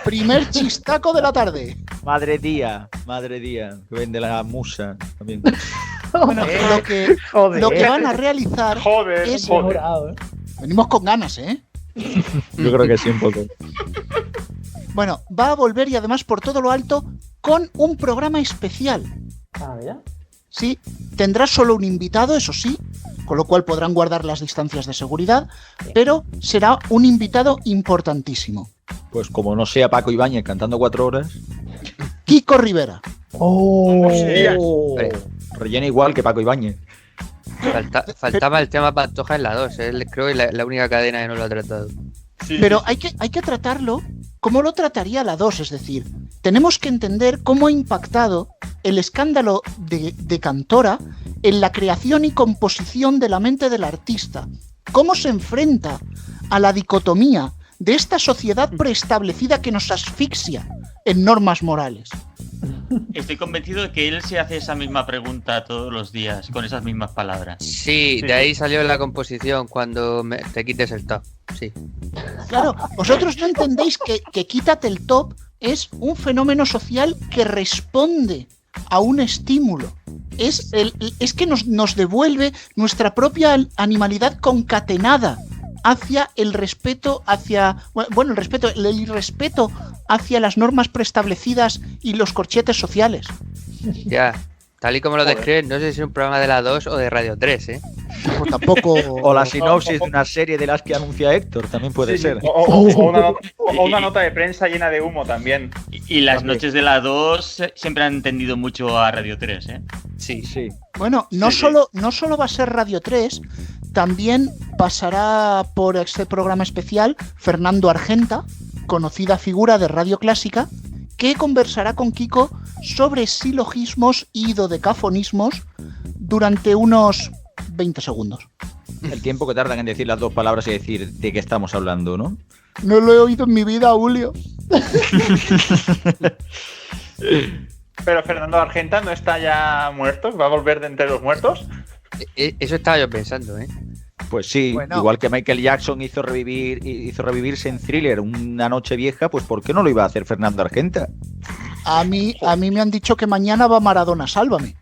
Primer chistaco de la tarde. Madre día, que vende la musa también. Bueno, lo que van a realizar es... Venimos con ganas, ¿eh? Yo creo que sí, un poco. Bueno, va a volver y además por todo lo alto con un programa especial. Ah, ¿ya? Sí, tendrá solo un invitado, eso sí, con lo cual podrán guardar las distancias de seguridad, pero será un invitado importantísimo. Pues como no sea Paco Ibáñez cantando 4 horas... Kiko Rivera. Rellena igual que Paco Ibáñez. Faltaba el tema Pantoja en la 2, creo que la única cadena que no lo ha tratado. Sí, pero hay que tratarlo como lo trataría la 2, es decir, tenemos que entender cómo ha impactado el escándalo de Cantora en la creación y composición de la mente del artista, cómo se enfrenta a la dicotomía de esta sociedad preestablecida que nos asfixia en normas morales. Estoy convencido de que él se hace esa misma pregunta todos los días, con esas mismas palabras. Sí, de ahí salió la composición, cuando te quites el top. Sí. Claro, vosotros no entendéis que quítate el top es un fenómeno social que responde a un estímulo. Es que nos devuelve nuestra propia animalidad concatenada hacia el respeto, el irrespeto hacia las normas preestablecidas y los corchetes sociales. Ya, tal y como lo describes, no sé si es un programa de la 2 o de Radio 3, ¿eh? Pues tampoco... O la sinopsis de una serie de las que anuncia Héctor, también puede ser. O una nota de prensa llena de humo también. Y las noches de la 2 siempre han tendido mucho a Radio 3, ¿eh? Sí. Bueno, no solo va a ser Radio 3, también pasará por este programa especial Fernando Argenta, conocida figura de Radio Clásica, que conversará con Kiko sobre silogismos y dodecafonismos durante unos 20 segundos. El tiempo que tardan en decir las dos palabras y decir de qué estamos hablando, ¿no? No lo he oído en mi vida, Julio. Pero Fernando Argenta no está ya muerto, ¿va a volver de entre los muertos? Eso estaba yo pensando, ¿eh? Pues sí, bueno. Igual que Michael Jackson hizo revivirse en Thriller una noche vieja, pues ¿por qué no lo iba a hacer Fernando Argenta? A mí me han dicho que mañana va Maradona, sálvame.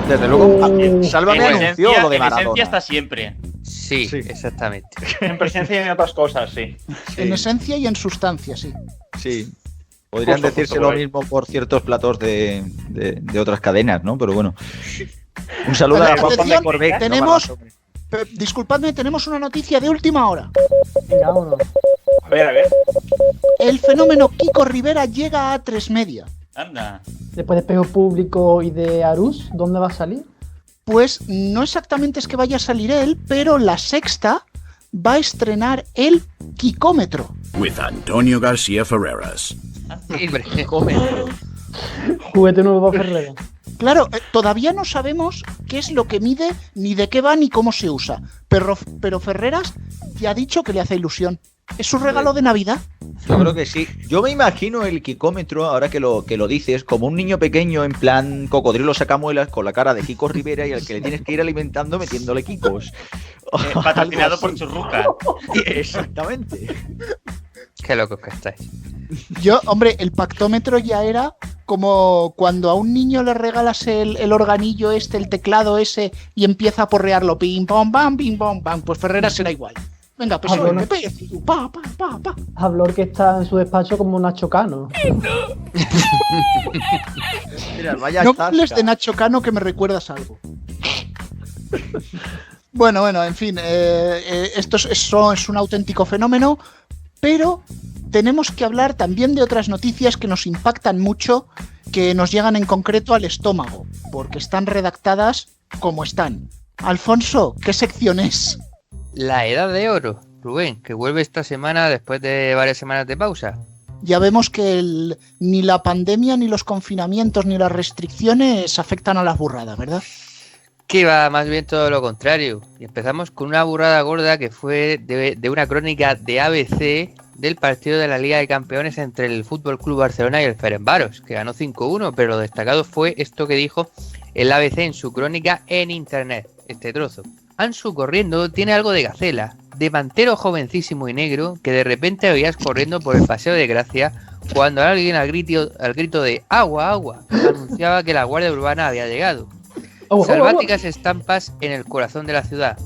Desde luego, Sálvame anunció lo de Maradona. En esencia está siempre. Sí, exactamente. En presencia y en otras cosas, sí. En esencia y en sustancia, sí. Sí. Podrían decirse lo mismo por ciertos platos de otras cadenas, ¿no? Pero bueno. Un saludo a Juan de Corbeck. Disculpadme, tenemos una noticia de última hora. Venga, vámonos. A ver. El fenómeno Kiko Rivera llega a A3 Media. Anda. Después de Espejo Público y de Arús, ¿dónde va a salir? Pues no exactamente es que vaya a salir él, pero La Sexta va a estrenar el Kikómetro. With Antonio García Ferreras. Kikómetro. Juguete nuevo para Ferreras. Claro, todavía no sabemos qué es lo que mide, ni de qué va, ni cómo se usa. Pero Ferreras ya ha dicho que le hace ilusión. ¿Es su regalo de Navidad? Yo creo que sí. Yo me imagino el Kikómetro, ahora que lo dices, como un niño pequeño en plan cocodrilo sacamuelas con la cara de Kiko Rivera y al que le tienes que ir alimentando metiéndole Kikos. Patrocinado por Churruca. Exactamente. Qué locos que estáis. Yo, hombre, el pactómetro ya era como cuando a un niño le regalas el organillo el teclado ese, y empieza a porrearlo, pim, pom, pam, pim, pom, pam. Pues Ferreras será igual. Venga, pues Habló, PP, pa, pa, pa, pa. Habló que está en su despacho como Nacho Cano. Mira, vaya No tasca. hables de Nacho Cano, que me recuerdas algo. Bueno, en fin, esto es un auténtico fenómeno, pero tenemos que hablar también de otras noticias que nos impactan mucho, que nos llegan en concreto al estómago, porque están redactadas como están. Alfonso, ¿qué sección es? La Edad de Oro, Rubén, que vuelve esta semana después de varias semanas de pausa. Ya vemos que ni la pandemia, ni los confinamientos, ni las restricciones afectan a las burradas, ¿verdad? Que va más bien todo lo contrario. Y empezamos con una burrada gorda que fue de una crónica de ABC del partido de la Liga de Campeones entre el Fútbol Club Barcelona y el Ferencváros, que ganó 5-1, pero lo destacado fue esto que dijo el ABC en su crónica en internet, este trozo. Ansu corriendo tiene algo de gacela, delantero jovencísimo y negro que de repente veías corriendo por el Paseo de Gracia cuando alguien al grito de agua, agua, anunciaba que la Guardia Urbana había llegado. Selváticas estampas en el corazón de la ciudad.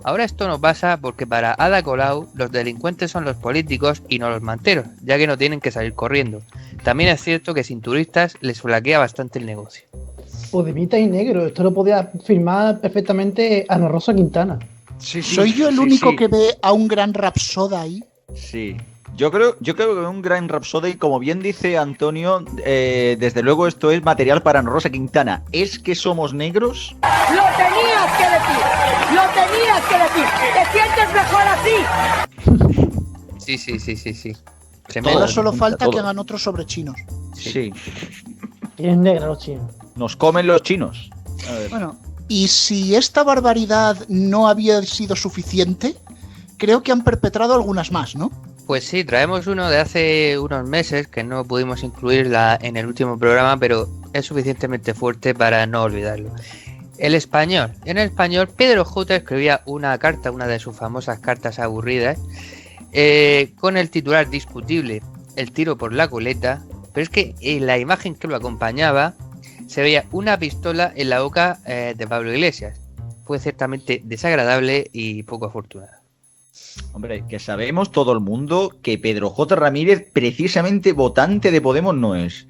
Ahora esto no pasa porque para Ada Colau los delincuentes son los políticos y no los manteros, ya que no tienen que salir corriendo. También es cierto que sin turistas les flaquea bastante el negocio. Podemita y negro, esto lo podía firmar perfectamente Ana Rosa Quintana. Sí, ¿Soy yo el único que ve a un gran Rapsoda ahí? Sí. Yo creo que un gran Rhapsody, como bien dice Antonio, desde luego esto es material para Ana Rosa Quintana. ¿Es que somos negros? ¡Lo tenías que decir! ¡Lo tenías que decir! ¡Te sientes mejor así! Sí. Ahora solo falta que hagan otros sobre chinos. Sí. Tienen negra los chinos. Nos comen los chinos. A ver. Bueno, y si esta barbaridad no había sido suficiente, creo que han perpetrado algunas más, ¿no? Pues sí, traemos uno de hace unos meses que no pudimos incluirla en el último programa, pero es suficientemente fuerte para no olvidarlo. El Español. En el Español, Pedro J. escribía una carta, una de sus famosas cartas aburridas, con el titular discutible, el tiro por la culeta, pero es que en la imagen que lo acompañaba se veía una pistola en la boca de Pablo Iglesias. Fue ciertamente desagradable y poco afortunado. Hombre, que sabemos todo el mundo que Pedro J. Ramírez, precisamente votante de Podemos, no es.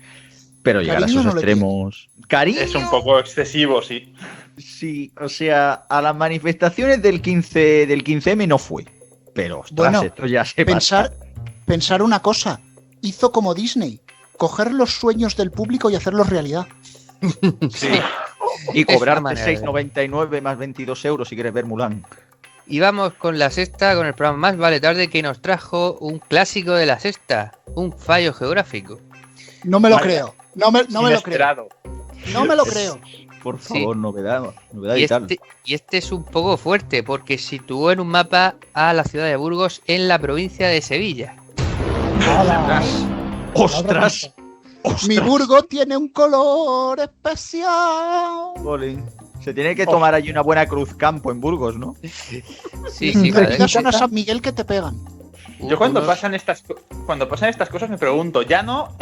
Pero llegar a esos extremos. ¿Cariño? Es un poco excesivo, sí. Sí, o sea, a las manifestaciones del 15M no fue. Pero, ostras, bueno, esto ya se pasa. Pensar una cosa. Hizo como Disney. Coger los sueños del público y hacerlos realidad. Sí. Y cobrarte 6,99 más 22 euros si quieres ver Mulan. Y vamos con la sexta, con el programa Más Vale Tarde, que nos trajo un clásico de la sexta, un fallo geográfico. No me lo creo. No me lo creo. No me lo creo. Por favor, sí. novedad y tal. Y este es un poco fuerte, porque situó en un mapa a la ciudad de Burgos en la provincia de Sevilla. ¡Ostras! Mi Burgos tiene un color especial. Bolín. Se tiene que tomar allí una buena cruz campo en Burgos, ¿no? Sí. Son a San Miguel que te pegan. Yo cuando pasan estas cosas me pregunto, ya no,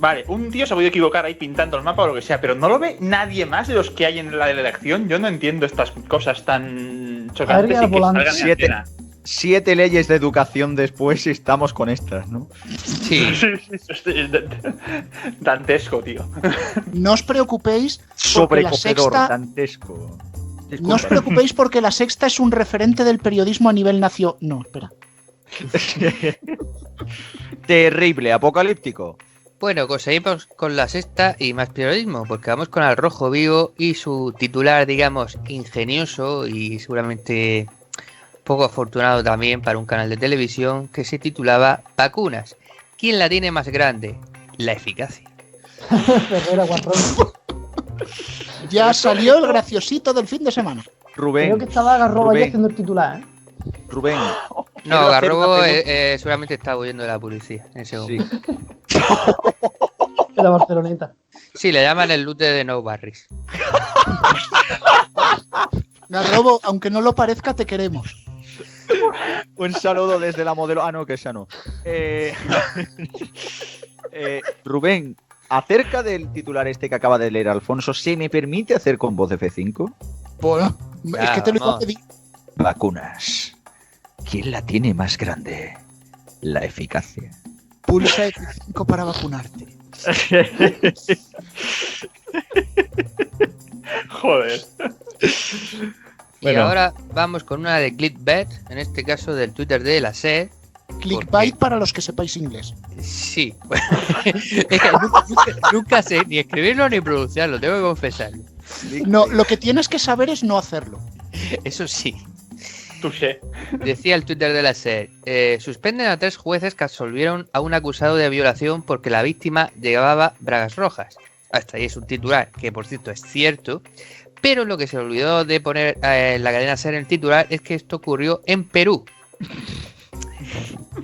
vale, un tío se ha podido equivocar ahí pintando el mapa o lo que sea, pero no lo ve nadie más de los que hay en la redacción. Yo no entiendo estas cosas tan chocantes y que salgan en antena. 7 leyes de educación después y estamos con estas, ¿no? Sí. Dantesco, tío. No os preocupéis porque la sexta... Dantesco. No os preocupéis porque la sexta es un referente del periodismo a nivel nacional. No, espera. Terrible, apocalíptico. Bueno, seguimos con la sexta y más periodismo, porque vamos con Al Rojo Vivo y su titular, digamos, ingenioso y seguramente poco afortunado también para un canal de televisión, que se titulaba Vacunas. ¿Quién la tiene más grande? La eficacia. Ya salió el graciosito del fin de semana. Rubén. Creo que estaba Garrobo ahí haciendo el titular, ¿eh? Rubén. No, Garrobo seguramente estaba huyendo de la policía en ese momento. Sí. De la Barceloneta. Sí, le llaman el lute de No Barris. Garrobo, aunque no lo parezca, te queremos. Un saludo desde la modelo. Ah, no, que esa no. Rubén, acerca del titular este que acaba de leer Alfonso, ¿se me permite hacer con voz de F5? Bueno, es que te lo iba a pedir. Vacunas. ¿Quién la tiene más grande? La eficacia. Pulsa F5 para vacunarte. Joder. Y ahora vamos con una de clickbait, en este caso del Twitter de la SER. Clickbait para los que sepáis inglés. Sí. Es que nunca sé ni escribirlo ni pronunciarlo, tengo que confesarlo. No, lo que tienes que saber es no hacerlo. Eso sí. Touché. Decía el Twitter de la SER, suspenden a 3 jueces que absolvieron a un acusado de violación porque la víctima llevaba bragas rojas. Hasta ahí es un titular que, por cierto, es cierto, pero lo que se olvidó de poner en la cadena SER en el titular es que esto ocurrió en Perú.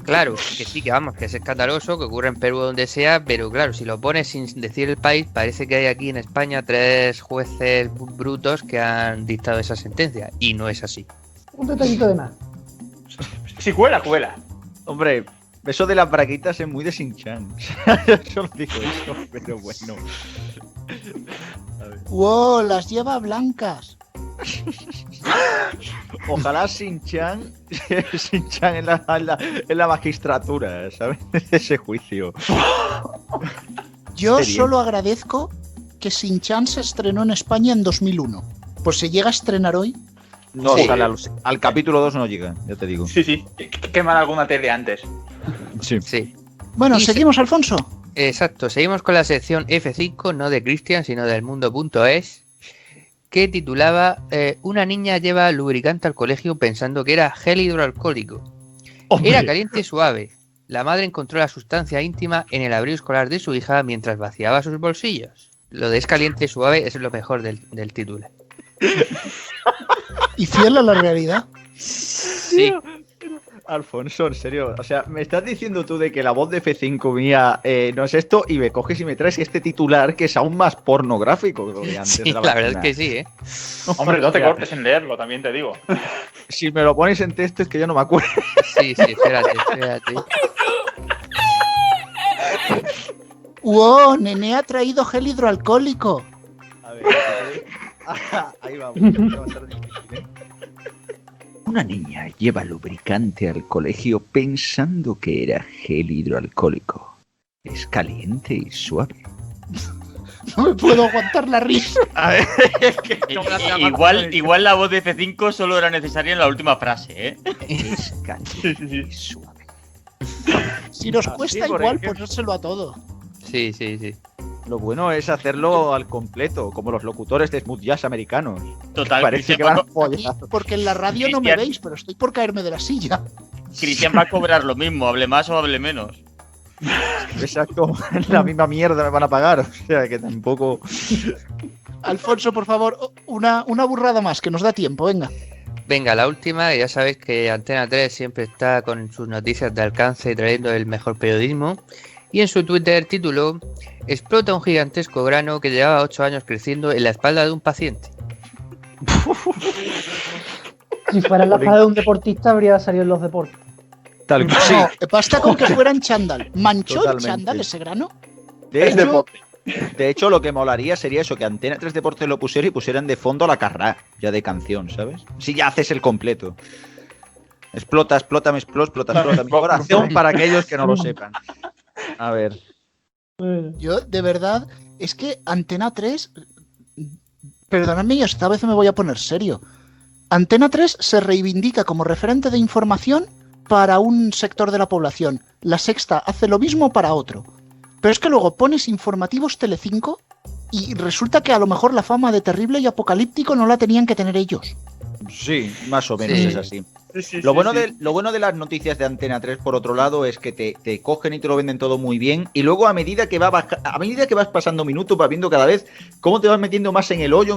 Claro, que sí, que vamos, que es escandaloso, que ocurre en Perú donde sea, pero claro, si lo pones sin decir el país, parece que hay aquí en España 3 jueces brutos que han dictado esa sentencia, y no es así. Un detallito de más. Si cuela. Hombre, eso de las braguitas es muy de Shin-Chan. Yo solo digo eso, pero bueno. ¡Wow! Las lleva blancas. Ojalá Shin-Chan en la magistratura, ¿sabes? Ese juicio. Yo solo agradezco que Shin-Chan se estrenó en España en 2001. Pues se llega a estrenar hoy. No, sí. Al capítulo 2 no llega, ya te digo. Sí. Queman alguna tele antes. Sí. Bueno, ¿seguimos, Alfonso? Exacto, seguimos con la sección F5, no de Cristian, sino del mundo.es, que titulaba una niña lleva lubricante al colegio pensando que era gel hidroalcohólico. ¡Hombre! Era caliente y suave. La madre encontró la sustancia íntima en el abrigo escolar de su hija mientras vaciaba sus bolsillos. Lo de es caliente y suave es lo mejor del título. ¿Y fiel a la realidad? Sí. Alfonso, en serio, o sea, me estás diciendo tú de que la voz de F5 mía no es esto y me coges y me traes este titular que es aún más pornográfico que lo de antes. Sí, de la verdad es que sí, ¿eh? Hombre, no te cortes en leerlo, también te digo. Si me lo pones en texto es que yo no me acuerdo. Sí, espérate. ¡Wow! Nene ha traído gel hidroalcohólico. A ver, ahí vamos. Una niña lleva lubricante al colegio pensando que era gel hidroalcohólico. Es caliente y suave. No me puedo aguantar la risa. A ver, es que igual la voz de F5 solo era necesaria en la última frase, ¿eh? Es caliente y suave. Si nos cuesta igual ponérselo a todo. Sí. Lo bueno es hacerlo al completo, como los locutores de smooth jazz americanos. Total. Parece que van a follar. Porque en la radio no me veis, pero estoy por caerme de la silla. Cristian va a cobrar lo mismo, hable más o hable menos. Exacto, la misma mierda me van a pagar, o sea que tampoco... Alfonso, por favor, una burrada más, que nos da tiempo, venga. Venga, la última, ya sabéis que Antena 3 siempre está con sus noticias de alcance y trayendo el mejor periodismo. Y en su Twitter tituló: explota un gigantesco grano que llevaba 8 años creciendo en la espalda de un paciente. Si fuera la espalda de un deportista habría salido en los deportes. Tal cual. No, basta con que fuera en chándal. ¿Manchó el chándal ese grano? De hecho, lo que molaría sería eso, que Antena 3 Deportes lo pusiera y pusieran de fondo la carrá, ya de canción, ¿sabes? Si ya haces el completo. Explota mi corazón para aquellos que no lo sepan. A ver. Yo, de verdad, es que Antena 3... Perdonadme, esta vez me voy a poner serio. Antena 3 se reivindica como referente de información para un sector de la población. La Sexta hace lo mismo para otro. Pero es que luego pones informativos Telecinco y resulta que a lo mejor la fama de terrible y apocalíptico no la tenían que tener ellos. Sí, más o menos es así. Lo bueno de las noticias de Antena 3, por otro lado, es que te cogen y te lo venden todo muy bien. Y luego a medida que vas pasando minutos, vas viendo cada vez cómo te vas metiendo más en el hoyo,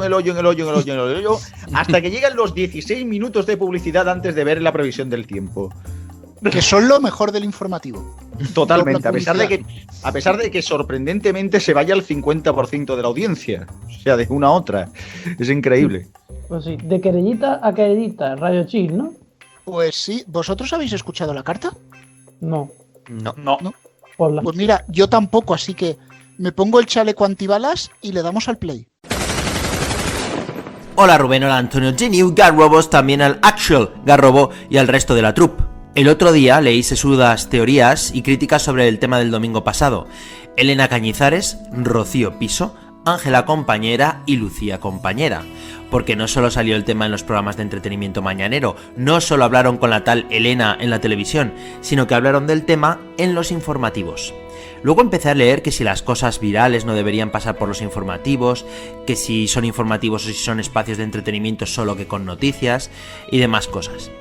hasta que llegan los 16 minutos de publicidad antes de ver la previsión del tiempo. Que son lo mejor del informativo. Totalmente, a pesar de que sorprendentemente se vaya al 50% de la audiencia. O sea, de una a otra. Es increíble. Pues sí, de querellita a querellita, Radio Chill, ¿no? Pues sí, ¿vosotros habéis escuchado la carta? No. No. Pues mira, yo tampoco, así que me pongo el chaleco antibalas y le damos al play. Hola Rubén, hola Antonio, Geniu, Garrobos, también al Actual Garrobo y al resto de la troupe. El otro día leí sesudas teorías y críticas sobre el tema del domingo pasado. Elena Cañizares, Rocío Piso, Ángela Compañera y Lucía Compañera. Porque no solo salió el tema en los programas de entretenimiento mañanero, no solo hablaron con la tal Elena en la televisión, sino que hablaron del tema en los informativos. Luego empecé a leer que si las cosas virales no deberían pasar por los informativos, que si son informativos o si son espacios de entretenimiento solo que con noticias y demás cosas.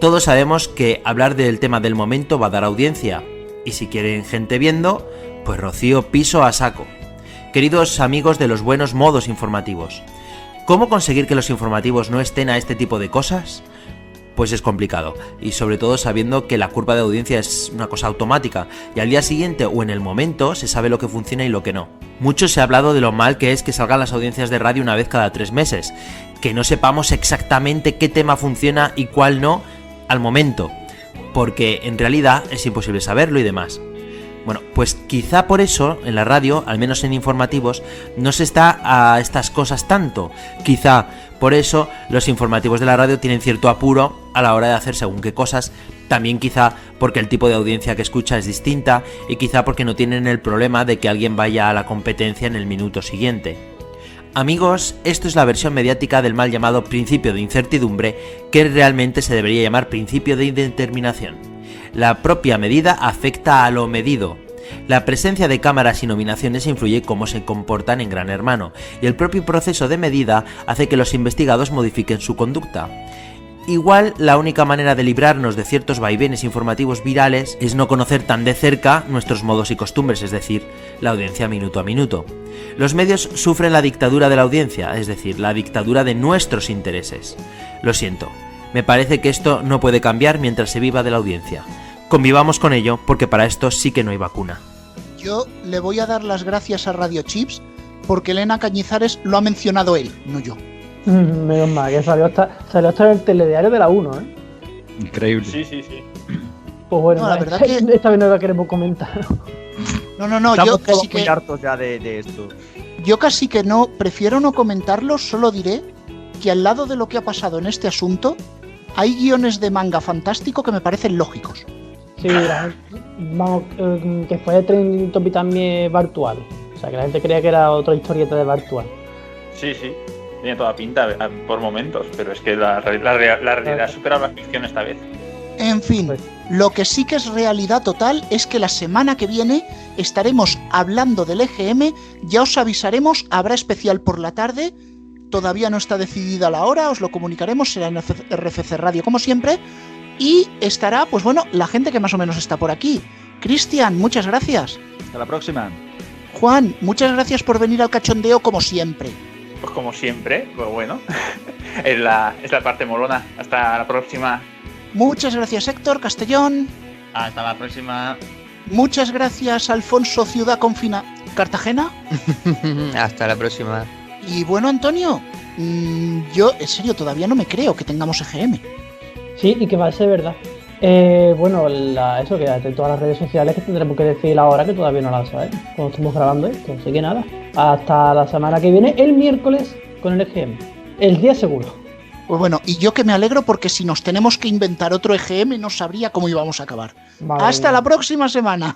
Todos sabemos que hablar del tema del momento va a dar audiencia, y si quieren gente viendo, pues Rocío Piso a saco. Queridos amigos de los buenos modos informativos, ¿cómo conseguir que los informativos no estén a este tipo de cosas? Pues es complicado, y sobre todo sabiendo que la curva de audiencia es una cosa automática, y al día siguiente o en el momento se sabe lo que funciona y lo que no. Mucho se ha hablado de lo mal que es que salgan las audiencias de radio una vez cada 3 meses, que no sepamos exactamente qué tema funciona y cuál no al momento, porque en realidad es imposible saberlo y demás. Bueno, pues quizá por eso en la radio, al menos en informativos, no se está a estas cosas tanto. Quizá por eso los informativos de la radio tienen cierto apuro a la hora de hacer según qué cosas. También quizá porque el tipo de audiencia que escucha es distinta y quizá porque no tienen el problema de que alguien vaya a la competencia en el minuto siguiente. Amigos, esto es la versión mediática del mal llamado principio de incertidumbre, que realmente se debería llamar principio de indeterminación. La propia medida afecta a lo medido. La presencia de cámaras y nominaciones influye cómo se comportan en Gran Hermano, y el propio proceso de medida hace que los investigados modifiquen su conducta. Igual, la única manera de librarnos de ciertos vaivenes informativos virales es no conocer tan de cerca nuestros modos y costumbres, es decir, la audiencia minuto a minuto. Los medios sufren la dictadura de la audiencia, es decir, la dictadura de nuestros intereses. Lo siento, me parece que esto no puede cambiar mientras se viva de la audiencia. Convivamos con ello, porque para esto sí que no hay vacuna. Yo le voy a dar las gracias a Radio Chips porque Elena Cañizares lo ha mencionado él, no yo. Menos mal, que salió hasta en el telediario de la 1, ¿eh? Increíble. Sí. Pues bueno, no, la verdad que esta vez no la queremos comentar. No, estamos yo casi muy que hartos ya de esto. Yo casi que no, prefiero no comentarlo, solo diré que al lado de lo que ha pasado en este asunto, hay guiones de manga fantástico que me parecen lógicos. Sí, vamos, que fue trending topic también Bartual. O sea, que la gente creía que era otra historieta de Bartual. Sí, tiene toda pinta por momentos, pero es que la realidad supera la ficción esta vez. En fin, lo que sí que es realidad total es que la semana que viene estaremos hablando del EGM, ya os avisaremos, habrá especial por la tarde, todavía no está decidida la hora, os lo comunicaremos, será en RFC Radio como siempre, y estará, pues bueno, la gente que más o menos está por aquí. Cristian, muchas gracias. Hasta la próxima. Juan, muchas gracias por venir al cachondeo como siempre. Pues como siempre, pues bueno, es la parte molona. Hasta la próxima. Muchas gracias, Héctor Castellón. Hasta la próxima. Muchas gracias, Alfonso Ciudad Confina. ¿Cartagena? Hasta la próxima. Y bueno, Antonio, yo en serio todavía no me creo que tengamos EGM. Sí, y que va a ser verdad. Bueno, eso que de todas las redes sociales que tendremos que decir ahora que todavía no las sabemos cuando estamos grabando esto. Así que nada, hasta la semana que viene, el miércoles, con el EGM. El día seguro. Pues bueno, y yo que me alegro porque si nos tenemos que inventar otro EGM no sabría cómo íbamos a acabar. Hasta la próxima semana.